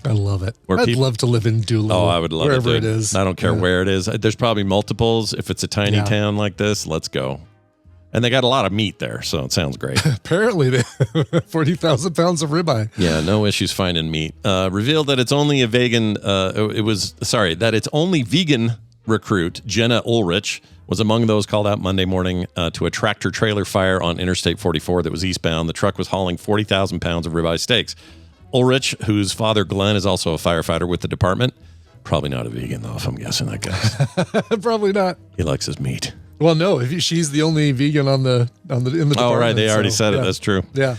I love it. I'd love to live in Doolittle. Oh, I would love wherever it is. I don't care where it is. There's probably multiples. If it's a tiny town like this, let's go. And they got a lot of meat there, so it sounds great. Apparently, 40,000 pounds of ribeye. Yeah, no issues finding meat. Revealed that it's only its only vegan recruit, Jenna Ulrich, was among those called out Monday morning to a tractor trailer fire on Interstate 44 that was eastbound. The truck was hauling 40,000 pounds of ribeye steaks. Ulrich, whose father Glenn is also a firefighter with the department, probably not a vegan though, if I'm guessing that guy. Probably not. He likes his meat. Well, no, she's the only vegan in the department. Oh, right, they already said it. That's true. Yeah.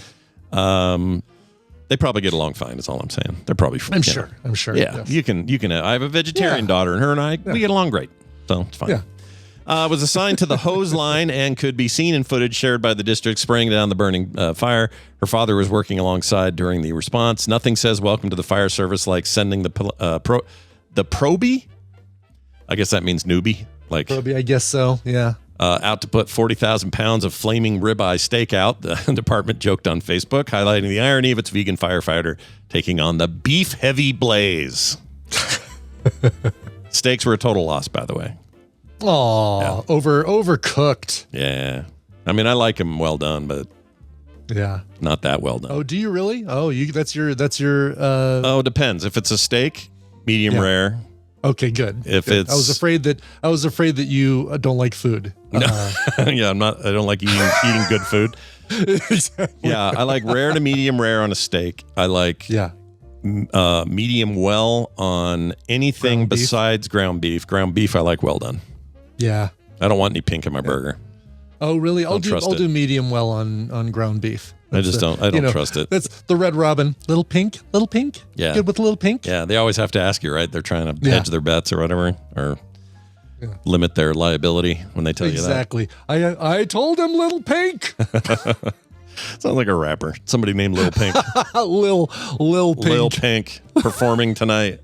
They probably get along fine. Is all I'm saying. They're probably. I'm sure. Yeah, yes. You can. I have a vegetarian daughter, and her and I we get along great, so it's fine. Yeah. Was assigned to the hose line and could be seen in footage shared by the district spraying down the burning fire. Her father was working alongside during the response. Nothing says welcome to the fire service like sending the probie. I guess that means newbie. Like probie, I guess so. Yeah. Out to put 40,000 pounds of flaming ribeye steak out. The department joked on Facebook, highlighting the irony of its vegan firefighter taking on the beef-heavy blaze. Steaks were a total loss, by the way. Oh, overcooked. Yeah. I mean, I like them well done, but Yeah. not that well done. Oh, do you really? Oh, that's your Oh, it depends. If it's a steak, medium rare. Okay, good. If Good. it's I was afraid that you don't like food. yeah, I don't like eating good food. Exactly. Yeah, I like rare to medium rare on a steak. I like medium well on anything Ground beef? besides ground beef. Ground beef I like well done. Yeah. I don't want any pink in my burger. Oh, really? I'll trust do it. medium well on ground beef. I don't trust it. That's the Red Robin. Little Pink. Yeah. Good with Little Pink. Yeah, they always have to ask you, right? They're trying to hedge their bets or whatever, or limit their liability when they tell you that. Exactly. I told him Little Pink. Sounds like a rapper. Somebody named Lil Pink. Lil Pink. Lil Pink performing tonight.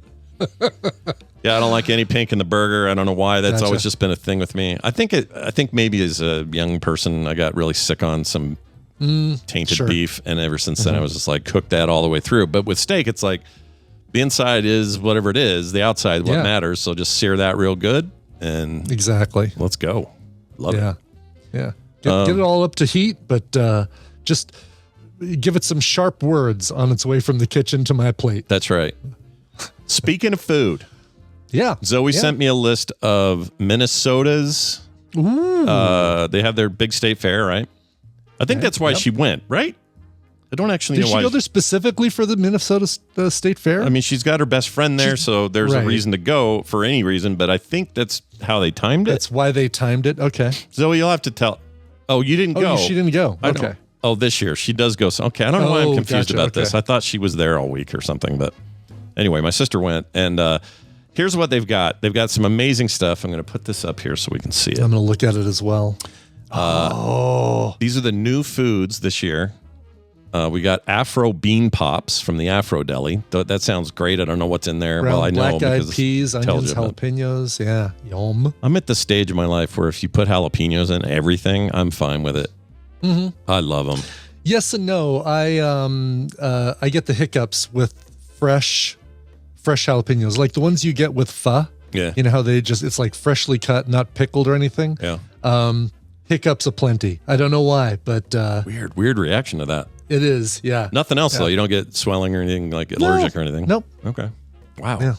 Yeah, I don't like any pink in the burger. I don't know why. That's always just been a thing with me. I think maybe as a young person, I got really sick on some tainted beef, and ever since then, I was just like, cook that all the way through. But with steak, it's like the inside is whatever it is, the outside what matters. So just sear that real good, and Exactly. let's go. Love it. Yeah. Get it all up to heat, but just give it some sharp words on its way from the kitchen to my plate. That's right. Speaking of food, Zoe Yeah. sent me a list of Minnesota's. They have their big state fair, right? I think that's why she went, right? I don't actually Did know she why. go there specifically for the Minnesota State Fair? I mean, she's got her best friend there, so there's a Right. reason to go for any reason, but I think that's how they timed it. That's why they timed it. Okay. Zoe, you'll have to tell. Oh, you didn't go. She didn't go. I don't- Okay. Oh, this year. She does go. Okay, I don't know why I'm confused gotcha, about this. okay. I thought she was there all week or something, but anyway, my sister went, and here's what they've got. They've got some amazing stuff. I'm going to put this up here so we can see it. I'm going to look at it as well. These are the new foods this year. We got Afro bean pops from the Afro Deli. That sounds great. I don't know what's in there. Well, I know black-eyed because peas, it tells onions, you, but jalapenos. Yeah. Yum. I'm at the stage of my life where if you put jalapenos in everything, I'm fine with it. I love them. Yes and no. I get the hiccups with fresh jalapenos, like the ones you get with pho. Yeah. You know how it's like freshly cut, not pickled or anything. Yeah. Hiccups aplenty. I don't know why, but Weird reaction to that. it is. Yeah. Nothing else though. You don't get swelling or anything like allergic or anything. Nope. Okay. Wow. Yeah.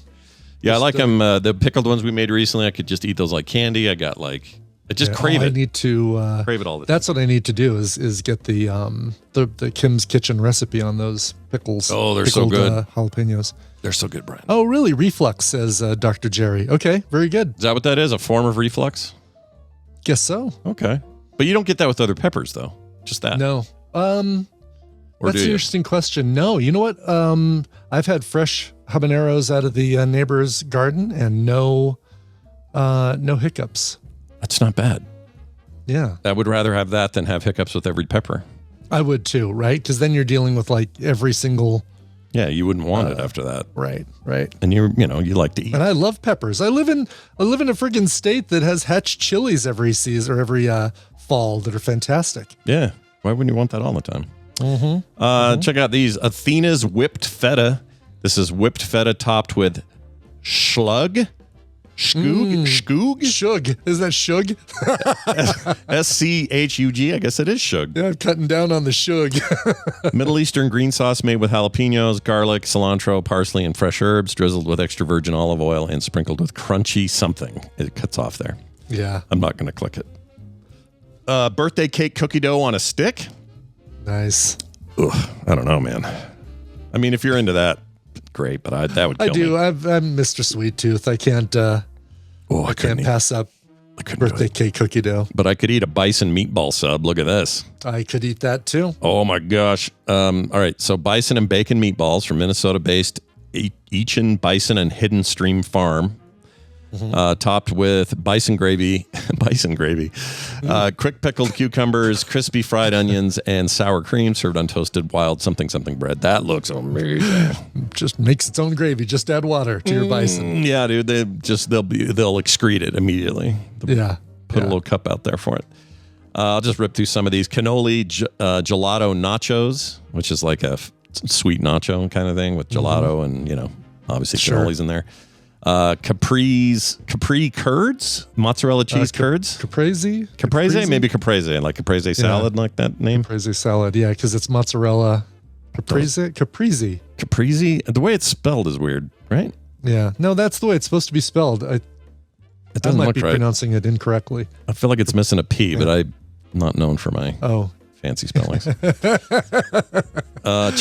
Yeah, I like them. The pickled ones we made recently, I could just eat those like candy. I got like, I just crave I it. need to Crave it all the time. That's what I need to do is get the Kim's Kitchen recipe on those pickles. Oh, they're so good. Jalapenos. They're so good, Brian. Oh, really? Reflux, says Dr. Jerry. Okay, very good. Is that what that is? A form of reflux? Guess so. Okay. But you don't get that with other peppers, though. Just that. No. Or That's do an you? interesting question. No, you know what? I've had fresh habaneros out of the neighbor's garden and no hiccups. That's not bad. Yeah, I would rather have that than have hiccups with every pepper. I would too. Right? Because then you're dealing with like every single. Yeah, you wouldn't want it after that. Right. And you like to eat. And I love peppers. I live in a friggin' state that has hatched chilies every season or every fall that are fantastic. Yeah. Why wouldn't you want that all the time? Check out these Athena's whipped feta. This is whipped feta topped with Shug. Shug. Is that Shug? SCHUG. I guess it is Shug. Yeah, I'm cutting down on the Shug. Middle Eastern green sauce made with jalapenos, garlic, cilantro, parsley, and fresh herbs, drizzled with extra virgin olive oil and sprinkled with crunchy something. It cuts off there. Yeah. I'm not going to click it. Birthday cake cookie dough on a stick. Nice. Ugh, I don't know, man. I mean, if you're into that, great, but that would kill I do. me. I'm Mr. Sweet Tooth. I can't. I can't pass up birthday cake cookie dough. But I could eat a bison meatball sub. Look at this. I could eat that too. Oh my gosh. All right. So bison and bacon meatballs from Minnesota-based Eachin Bison and Hidden Stream Farm. Topped with bison gravy, quick pickled cucumbers, crispy fried onions, and sour cream served on toasted wild something bread. That looks amazing. Just makes its own gravy. Just add water to your bison. Yeah, dude. They'll excrete it immediately. Yeah. Put a little cup out there for it. I'll just rip through some of these. Cannoli gelato nachos, which is like a sweet nacho kind of thing with gelato and, obviously cannoli's in there. Capri curds, mozzarella cheese curds. Caprese? Maybe caprese, like caprese salad, like that name. Caprese salad, yeah, because it's mozzarella. Caprese. Caprese. The way it's spelled is weird, right? Yeah, no, that's the way it's supposed to be spelled. It doesn't look right. Pronouncing it incorrectly. I feel like it's missing a P, but I'm not known for my fancy spellings.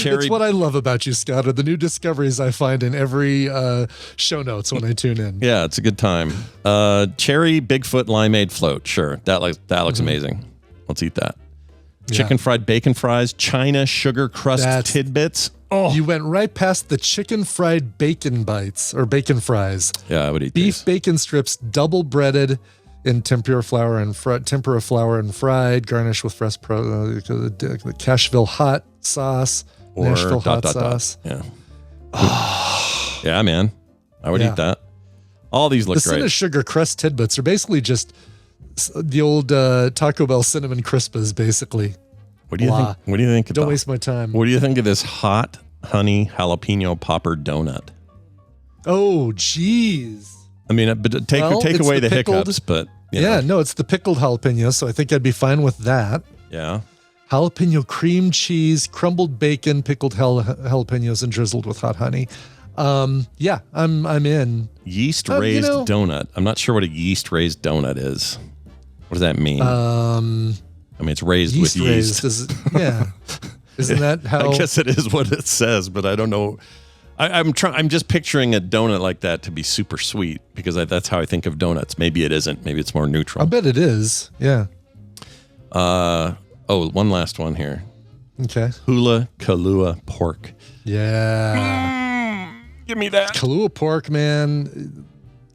Cherry. It's what I love about you, Scott, are the new discoveries I find in every show notes when I tune in. Yeah, it's a good time. Cherry Bigfoot limeade float. Sure, that looks amazing. Let's eat that. Chicken fried bacon fries, China sugar crust tidbits. Oh, you went right past the chicken fried bacon bites or bacon fries. Yeah, I would eat beef bacon strips, double breaded in tempura flour and fried, garnished with fresh the Cashville hot sauce, or Nashville hot sauce. Yeah. Yeah, man, I would eat that. All these look great. The Cinnamon sugar crust tidbits are basically just the old Taco Bell cinnamon crispas, basically. What do you think? What do you think? Don't waste my time. What do you think of this hot honey jalapeno popper donut? Oh, geez. I mean, but take away the hiccups, but no, it's the pickled jalapeno, so I think I'd be fine with that. Yeah. Jalapeno cream cheese, crumbled bacon, pickled jalapenos, and drizzled with hot honey. Yeah, I'm in. Yeast raised donut. I'm not sure what a yeast raised donut is. What does that mean? I mean, it's raised with yeast. Isn't that how? I guess it is what it says, but I don't know. I'm just picturing a donut like that to be super sweet because that's how I think of donuts. Maybe it isn't. Maybe it's more neutral. I bet it is. Yeah. One last one here. Okay. Hula Kalua pork. Yeah. Give me that. Kalua pork, man.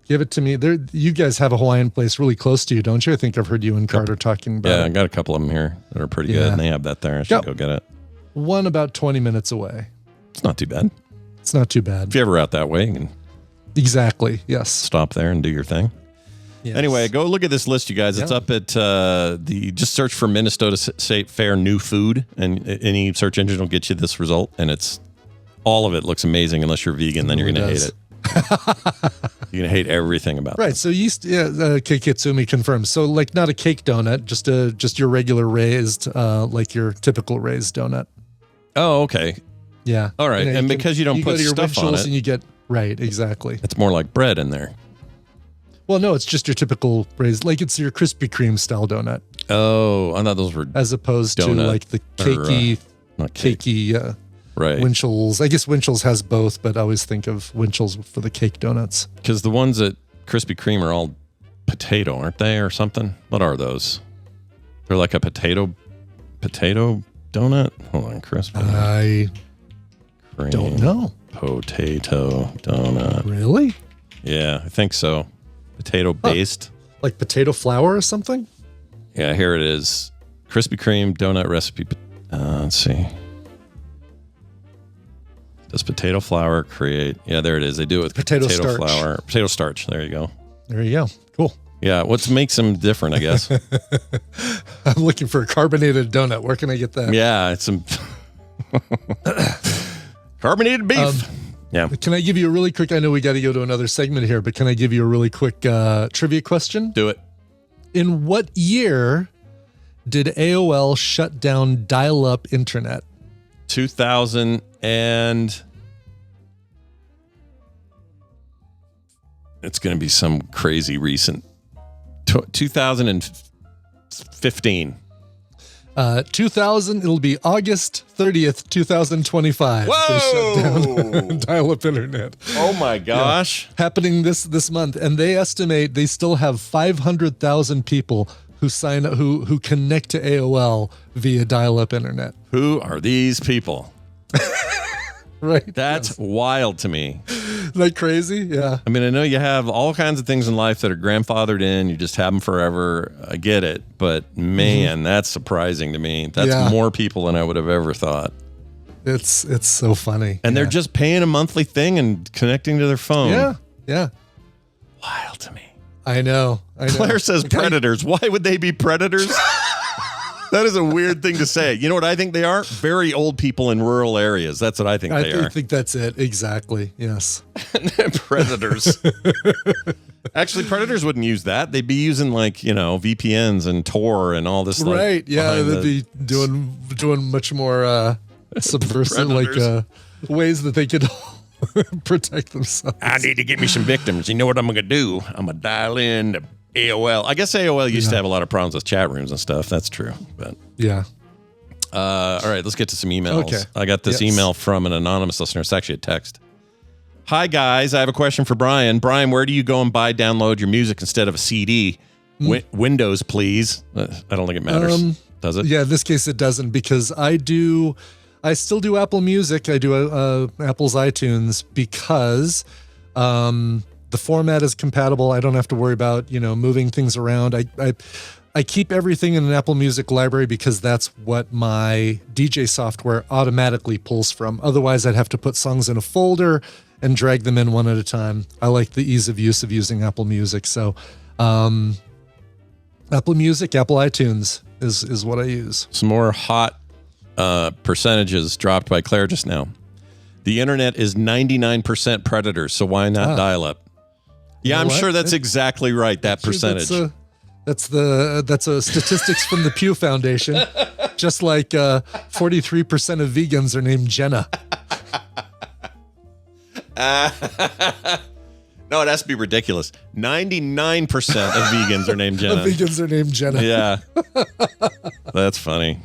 Give it to me. You guys have a Hawaiian place really close to you, don't you? I think I've heard you and Carter talking about it. Yeah, I got a couple of them here that are pretty good, and they have that there. I should go get it. One about 20 minutes away. It's not too bad. It's not too bad. If you're ever out that way, you can exactly. Yes. Stop there and do your thing. Yes. Anyway, go look at this list, you guys. It's up at just search for Minnesota State Fair new food, and any search engine will get you this result. And all of it looks amazing unless you're vegan, then you're going to hate it. You're going to hate everything about it. Right. So yeast, Kitsumi confirms. So like not a cake donut, just your regular raised, like your typical raised donut. Oh, okay. Yeah. All right. And because you don't put stuff on it. And you get, right, exactly. It's more like bread in there. Well, no, it's just your typical raised, like it's your Krispy Kreme style donut. Oh, I thought those were as opposed to like the cakey, right. Winchell's. I guess Winchell's has both, but I always think of Winchell's for the cake donuts. Because the ones at Krispy Kreme are all potato, aren't they, or something? What are those? They're like a potato donut? Hold on, Krispy. I don't know. Potato donut. Really? Yeah, I think so. Potato based. Like potato flour or something? Yeah, here it is. Krispy Kreme donut recipe. Let's see. Does potato flour create? Yeah, there it is. They do it with potato starch. Flour. Potato starch. There you go. There you go. Cool. Yeah, what makes them different, I guess? I'm looking for a carbonated donut. Where can I get that? Yeah, it's some carbonated beef. Yeah. Can I give you a really quick, I know we got to go to another segment here, but can I give you a really quick trivia question? Do it. In what year did AOL shut down dial-up internet? 2000 and it's going to be some crazy recent 2015. 2000, it'll be August 30th, 2025. Whoa! They shut down dial-up internet. Oh my gosh. Yeah, happening this month. And they estimate they still have 500,000 people who sign up, who connect to AOL via dial-up internet. Who are these people? Right. That's wild to me. Isn't that crazy? Yeah. I mean, I know you have all kinds of things in life that are grandfathered in. You just have them forever. I get it. But man, that's surprising to me. That's more people than I would have ever thought. It's so funny. And they're just paying a monthly thing and connecting to their phone. Yeah. Yeah. Wild to me. I know. Claire says predators. Why would they be predators? That is a weird thing to say. You know what I think they are? Very old people in rural areas. That's what I think they are. I think that's it. Exactly. Yes. Predators. Actually, predators wouldn't use that. They'd be using VPNs and Tor and all this. Right. Yeah. They'd be doing much more subversive ways that they could protect themselves. I need to get me some victims. You know what I'm going to do? I'm going to dial in to AOL. I guess AOL used to have a lot of problems with chat rooms and stuff. That's true. But yeah. All right, let's get to some emails. Okay. I got this email from an anonymous listener. It's actually a text. Hi, guys. I have a question for Brian. Brian, where do you go and download your music instead of a CD? Windows, please. I don't think it matters. Does it? Yeah, in this case it doesn't, because I still do Apple Music. I do Apple's iTunes because the format is compatible. I don't have to worry about, moving things around. I keep everything in an Apple Music library because that's what my DJ software automatically pulls from. Otherwise, I'd have to put songs in a folder and drag them in one at a time. I like the ease of use of using Apple Music. So Apple Music, Apple iTunes is what I use. Some more hot percentages dropped by Claire just now. The internet is 99% predators, so why not dial up? Yeah, I'm sure that's exactly right, that percentage. That's a statistics from the Pew Foundation. Just like 43% of vegans are named Jenna. No, it has to be ridiculous. 99% of vegans are named Jenna. Vegans are named Jenna. Yeah. That's funny.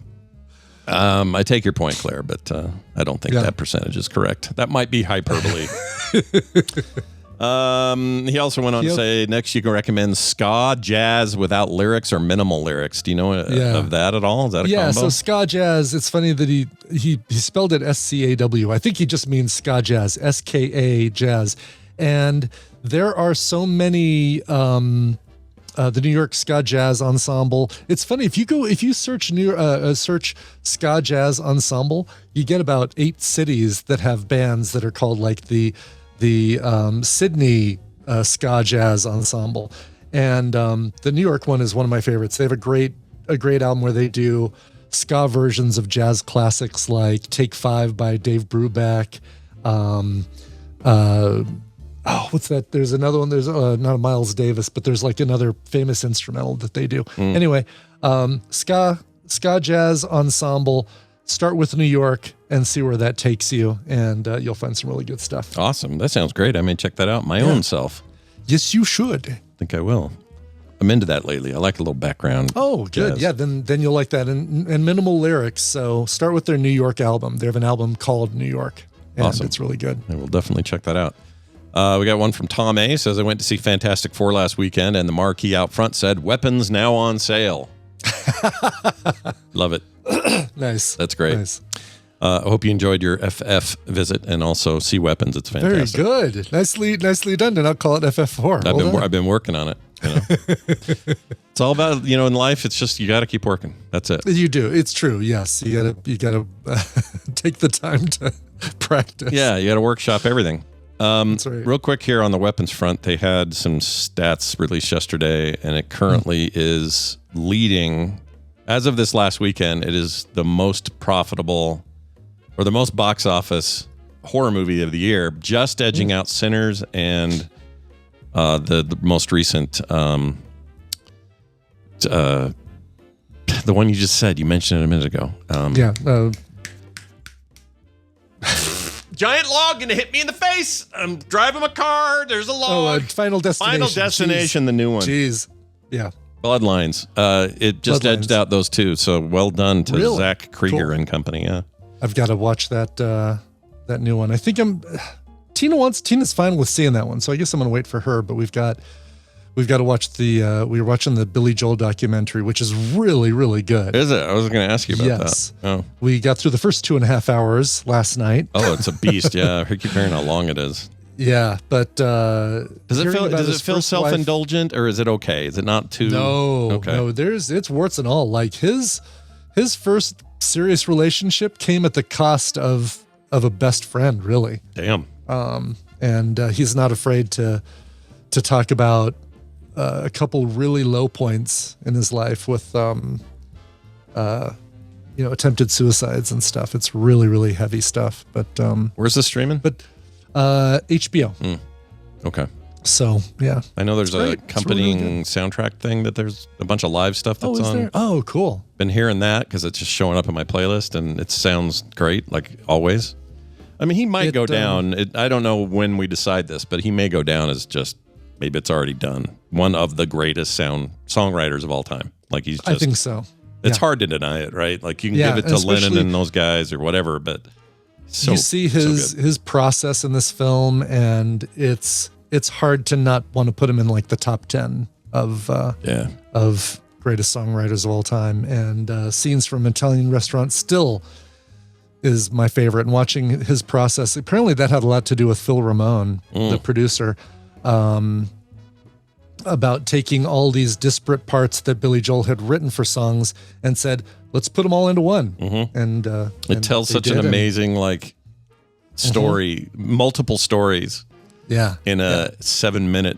I take your point, Claire, but I don't think that percentage is correct. That might be hyperbole. He also went on to say, next you can recommend ska, jazz without lyrics or minimal lyrics. Do you know of that at all? Is that a combo? So ska jazz, it's funny that he spelled it SCAW. I think he just means ska jazz, SKA jazz. And there are so many, the New York Ska Jazz Ensemble. It's funny, if you search search Ska Jazz Ensemble, you get about 8 cities that have bands that are called like the Sydney Ska Jazz Ensemble, and the New York one is one of my favorites. They have a great album where they do ska versions of jazz classics like Take 5 by Dave Brubeck. What's that? There's another one. There's not a Miles Davis, but there's like another famous instrumental that they do. Anyway, Ska Jazz Ensemble. Start with New York and see where that takes you, and you'll find some really good stuff. Awesome. That sounds great. I may check that out my own self. Yes, you should. I think I will. I'm into that lately. I like a little background. Oh, good. Jazz. Yeah, then you'll like that. And minimal lyrics. So start with their New York album. They have an album called New York. And awesome. It's really good. I will definitely check that out. We got one from Tom A. Says, I went to see Fantastic Four last weekend, and the marquee out front said, "Weapons now on sale." Love it. Nice. That's great. Nice. I hope you enjoyed your FF visit and also see Weapons. It's fantastic. Very good. Nicely done. And I'll call it FF4. I've been working on it. It's all about, in life, it's just, you got to keep working. That's it. You do. It's true. Yes. You gotta take the time to practice. Yeah. You got to workshop everything. That's right. Real quick here on the weapons front, they had some stats released yesterday, and it currently is leading, as of this last weekend, it is the most profitable or the most box office horror movie of the year, just edging out Sinners and the most recent, the one you just said, you mentioned it a minute ago. Giant log gonna hit me in the face. I'm driving my car. There's a log. Final Destination. Final Destination, the new one. Jeez. Yeah. Bloodlines. It just edged out those two. So well done to Zach Krieger and company. Yeah. I've got to watch that new one. I think Tina's fine with seeing that one, so I guess I'm gonna wait for her. But we've got to watch we were watching the Billy Joel documentary, which is really, really good. Is it? I was going to ask you about that. Oh. We got through the first 2.5 hours last night. Oh, it's a beast. Yeah. I keep hearing how long it is. Yeah, but does it feel self-indulgent, or is it okay? Is it not too? No, okay. No. It's warts and all. Like his first serious relationship came at the cost of a best friend, really. Damn. And he's not afraid to talk about a couple really low points in his life with attempted suicides and stuff. It's really, really heavy stuff. But where's this streaming? But HBO. Okay. So yeah, I know there's a great. accompanying Really soundtrack thing that there's a bunch of live stuff that's is on. there? Oh, cool. Been hearing that because it's just showing up in my playlist and it sounds great, like always. I mean, he might go down. I don't know when we decide this, but he may go down as just maybe it's already done. One of the greatest songwriters of all time. Like he's just, I think so. It's hard to deny it, right? Like you can give it to Lennon and those guys or whatever, but you see his process in this film, and it's hard to not want to put him in like the top 10 of greatest songwriters of all time. And Scenes from an Italian Restaurant still is my favorite. And watching his process, apparently that had a lot to do with Phil Ramone, the producer, about taking all these disparate parts that Billy Joel had written for songs and said, let's put them all into one. And it tells such an amazing story, multiple stories. Yeah. In a 7-minute.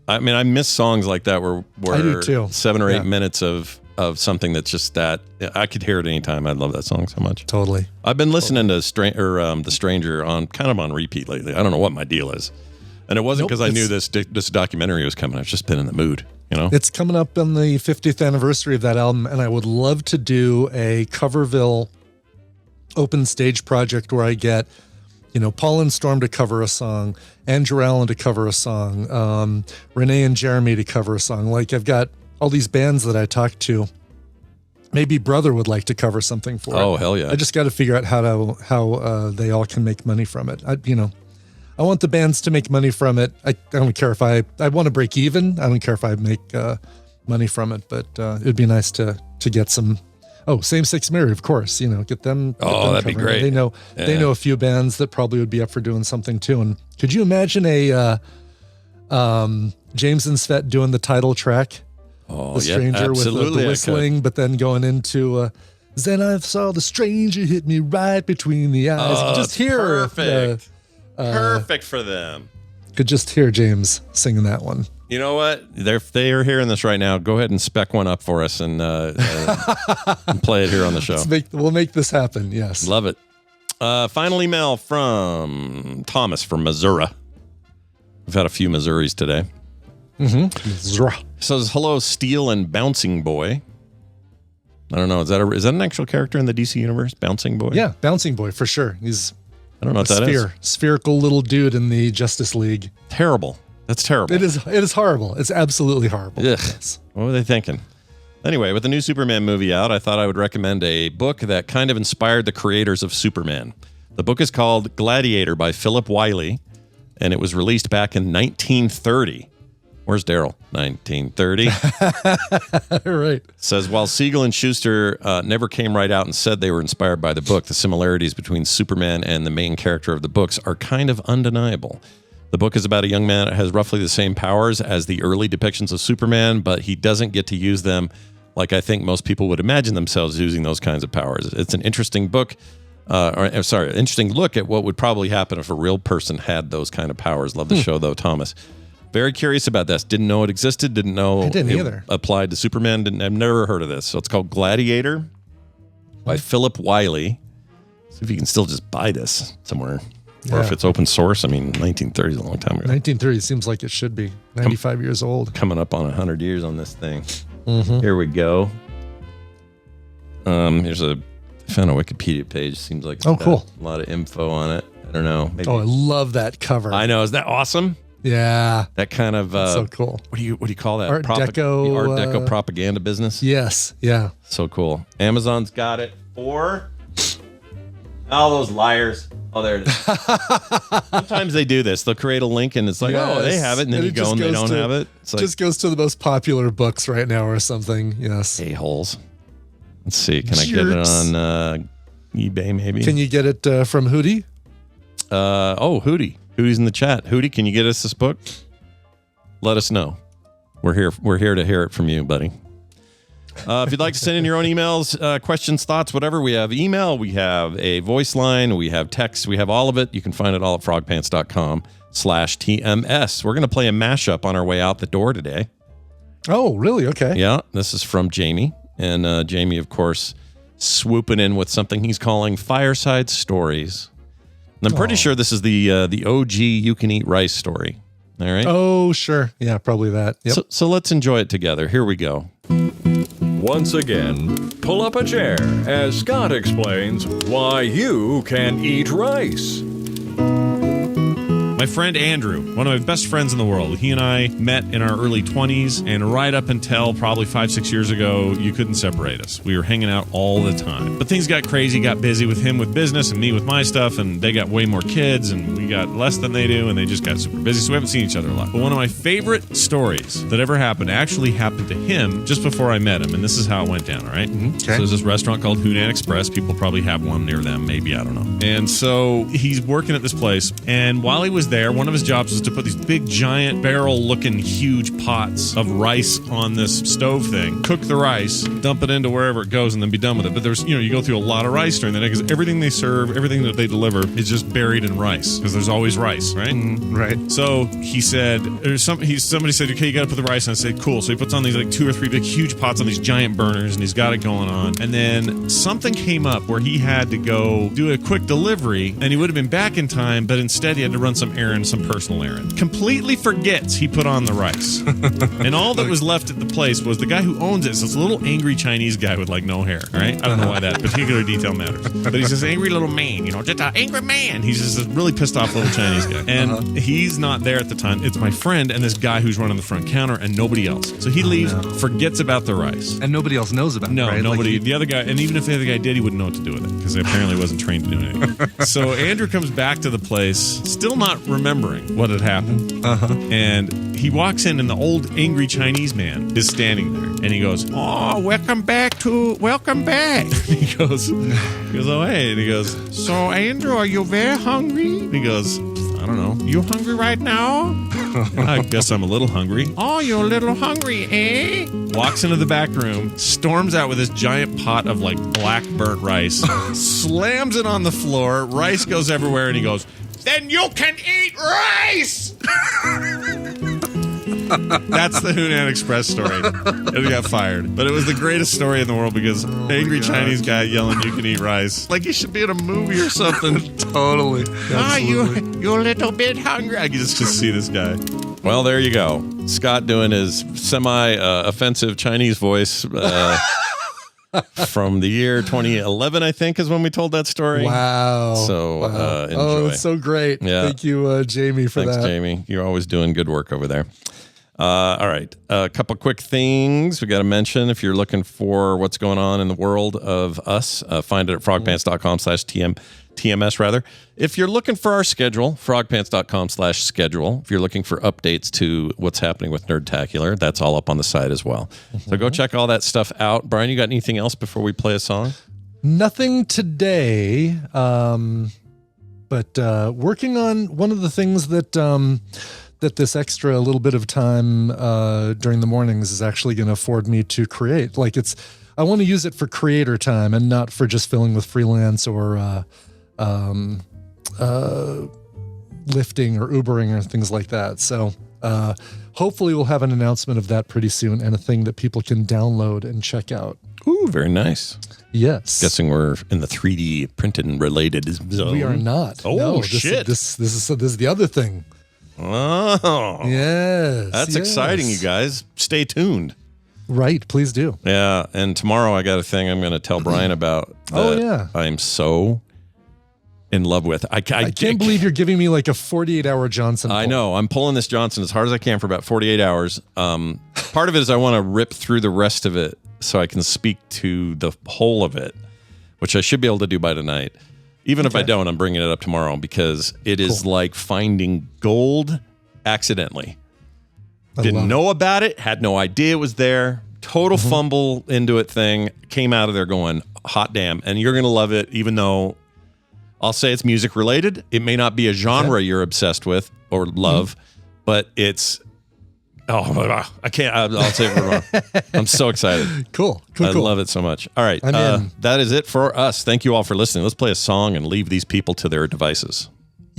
I mean, I miss songs like that where I do too. 7 or 8 minutes of something that's just that. I could hear it anytime. I love that song so much. Totally. I've been listening to The Stranger on repeat lately. I don't know what my deal is. And it wasn't because I knew this documentary was coming. I've just been in the mood, It's coming up on the 50th anniversary of that album, and I would love to do a Coverville open stage project where I get Paul and Storm to cover a song, Andrew Allen to cover a song, Renee and Jeremy to cover a song. Like I've got all these bands that I talk to. Maybe Brother would like to cover something for it. Oh, hell yeah. I just got to figure out how they all can make money from it. I want the bands to make money from it. I don't care if I want to break even. I don't care if I make money from it, but it'd be nice to get some. Oh, Same Sex Marriage, of course. Get them. That'd be great. They know a few bands that probably would be up for doing something too. And could you imagine a James and Svet doing the title track, "The Stranger" with the whistling, but then going into "Then I saw the stranger hit me right between the eyes." Oh, just hear perfect, perfect for them. Could just hear James singing that one. You know what? They are hearing this right now. Go ahead and spec one up for us and play it here on the show. We'll make this happen. Yes. Love it. Final email from Thomas from Missouri. We've had a few Missouris today. Missouri. Says, hello, Steel and Bouncing Boy. I don't know. Is that an actual character in the DC universe? Bouncing Boy? Yeah, Bouncing Boy for sure. He's I don't know what that is. Spherical little dude in the Justice League. Terrible. That's terrible. It is horrible. It's absolutely horrible. Ugh. Yes. What were they thinking? Anyway, with the new Superman movie out, I thought I would recommend a book that kind of inspired the creators of Superman. The book is called Gladiator by Philip Wiley, and it was released back in 1930. Where's Daryl? 1930. Right. Says, while Siegel and Schuster never came right out and said they were inspired by the book, the similarities between Superman and the main character of the books are kind of undeniable. The book is about a young man that has roughly the same powers as the early depictions of Superman, but he doesn't get to use them like I think most people would imagine themselves using those kinds of powers. It's an interesting book, interesting look at what would probably happen if a real person had those kind of powers. Love the show, though, Thomas. Very curious about this. Didn't know it existed. Didn't know I didn't it either. Applied to Superman. I've never heard of this. So it's called Gladiator by Philip Wiley. See if you can still just buy this somewhere. Or if it's open source. I mean, 1930 is a long time ago. 1930 seems like it should be. 95 years old. Coming up on 100 years on this thing. Here we go. Here's I found a Wikipedia page. Seems like it's got cool. a lot of info on it. I don't know. Maybe. Oh, I love that cover. I know. Isn't that awesome? Yeah. That kind of so cool. What do you call that? Art Deco propaganda business. Yes. Yeah. So cool. Amazon's got it for all those liars. Oh, there it is. Sometimes they do this. They'll create a link and it's like, oh, they have it, and then you go and they don't have it. It's like, just goes to the most popular books right now or something. Yes. A-holes. Let's see. Can I get it on eBay maybe? Can you get it from Hootie? Hootie. Hootie's in the chat. Hootie, can you get us this book? Let us know. We're here to hear it from you, buddy. If you'd like to send in your own emails, questions, thoughts, whatever, we have email, we have a voice line, we have text, we have all of it. You can find it all at frogpants.com/TMS. We're going to play a mashup on our way out the door today. Oh, really? Okay. Yeah. This is from Jamie. And Jamie, of course, swooping in with something he's calling Fireside Stories. And I'm pretty sure this is the OG You Can Eat Rice story. All right. Oh, sure. Yeah, probably that. Yep. So let's enjoy it together. Here we go. Once again, pull up a chair as Scott explains why you can eat rice. My friend Andrew, one of my best friends in the world, he and I met in our early 20s, and right up until probably 5-6 years ago, you couldn't separate us. We were hanging out all the time. But things got crazy, got busy with him with business and me with my stuff, and they got way more kids, and we got less than they do, and they just got super busy, so we haven't seen each other a lot. But one of my favorite stories that ever happened actually happened to him just before I met him, and this is how it went down, all right? Okay. So there's this restaurant called Hunan Express. People probably have one near them, maybe, I don't know. And so he's working at this place, and while he was there, one of his jobs was to put these big, giant, barrel-looking, huge pots of rice on this stove thing, cook the rice, dump it into wherever it goes, and then be done with it. But there's, you go through a lot of rice during the day because everything they serve, everything that they deliver is just buried in rice because there's always rice, right? Right. So he said, somebody said, okay, you got to put the rice on. I said, cool. So he puts on these like 2 or 3 big, huge pots on these giant burners, and he's got it going on. And then something came up where he had to go do a quick delivery, and he would have been back in time, but instead he had to run some personal errand. Completely forgets he put on the rice. And all that was left at the place was the guy who owns it. So it's a little angry Chinese guy with like no hair, right? I don't know why that particular detail matters. But he's this angry little man, just an angry man. He's just this really pissed off little Chinese guy. And he's not there at the time. It's my friend and this guy who's running the front counter and nobody else. So he leaves, forgets about the rice. And nobody else knows about it, No, right? nobody. The other guy, and even if the other guy did, he wouldn't know what to do with it because he apparently wasn't trained to do anything. So Andrew comes back to the place, still not remembering what had happened. And he walks in, and the old angry Chinese man is standing there, and he goes, "Oh, welcome back." He goes, "Oh, hey," and he goes, "So, Andrew, are you very hungry?" And he goes, "I don't know. You hungry right now?" "I guess I'm a little hungry." "Oh, you're a little hungry, eh?" Walks into the back room, storms out with this giant pot of like black burnt rice, slams it on the floor, rice goes everywhere, and he goes, "Then you can eat rice!" That's the Hunan Express story. And he got fired. But it was the greatest story in the world because angry Chinese guy yelling, "You can eat rice." Like he should be in a movie or something. Totally. You're a little bit hungry. I can just see this guy. Well, there you go. Scott doing his semi-offensive Chinese voice from the year 2011, I think, is when we told that story. Wow. So enjoy. Oh, it's so great. Yeah. Thank you, Jamie, for Thanks, that. Jamie. You're always doing good work over there. All right. A couple quick things we got to mention. If you're looking for what's going on in the world of us, find it at frogpants.com/TMS rather. If you're looking for our schedule, frogpants.com/schedule. If you're looking for updates to what's happening with Nerdtacular, that's all up on the site as well. So go check all that stuff out. Brian, you got anything else before we play a song? Nothing today, but working on one of the things that that this extra little bit of time during the mornings is actually going to afford me to create. Like I want to use it for creator time and not for just filling with freelance or lifting or Ubering or things like that. So hopefully we'll have an announcement of that pretty soon and a thing that people can download and check out. Ooh, very nice. Yes. Guessing we're in the 3D printed and related zone. We are not. Oh, no, shit. This is the other thing. Oh. Yes. That's exciting, you guys. Stay tuned. Right. Please do. Yeah. And tomorrow I got a thing I'm going to tell Brian about. That I'm so in love with. I can't believe you're giving me like a 48-hour Johnson pull. I know. I'm pulling this Johnson as hard as I can for about 48 hours. Part of it is I want to rip through the rest of it so I can speak to the whole of it, which I should be able to do by tonight. Even if I don't, I'm bringing it up tomorrow because it is like finding gold accidentally. Didn't know about it, had no idea it was there. Total fumble into it thing. Came out of there going, hot damn. And you're going to love it, even though I'll say it's music related. It may not be a genre you're obsessed with or love, but it's... Oh, I can't. I'll say it wrong. I'm so excited. Cool. I love it so much. All right. That is it for us. Thank you all for listening. Let's play a song and leave these people to their devices.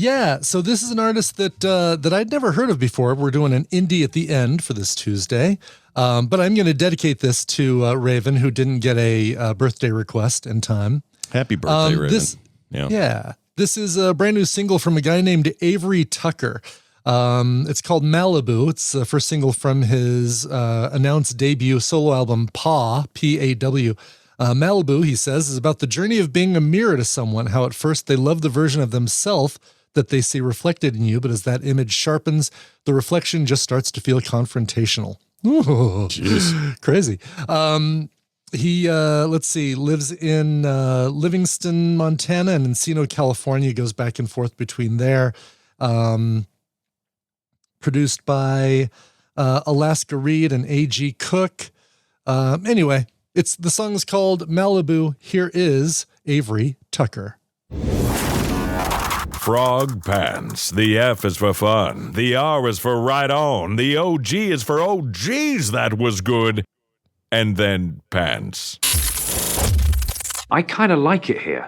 Yeah, so this is an artist that I'd never heard of before. We're doing an indie at the end for this Tuesday, but I'm going to dedicate this to Raven, who didn't get a birthday request in time. Happy birthday, Raven. Yeah, this is a brand new single from a guy named Avery Tucker. It's called Malibu. It's the first single from his announced debut solo album, Paw, P-A-W. Malibu, he says, is about the journey of being a mirror to someone, how at first they love the version of themselves that they see reflected in you, but as that image sharpens, the reflection just starts to feel confrontational. Ooh, jeez. Crazy. He, let's see, lives in Livingston, Montana, and Encino, California, goes back and forth between there. Produced by Alaska Reed and A.G. Cook. Anyway, the song is called Malibu. Here is Avery Tucker. Frog Pants. The F is for fun. The R is for right on. The OG is for oh geez, that was good. And then pants. I kind of like it here.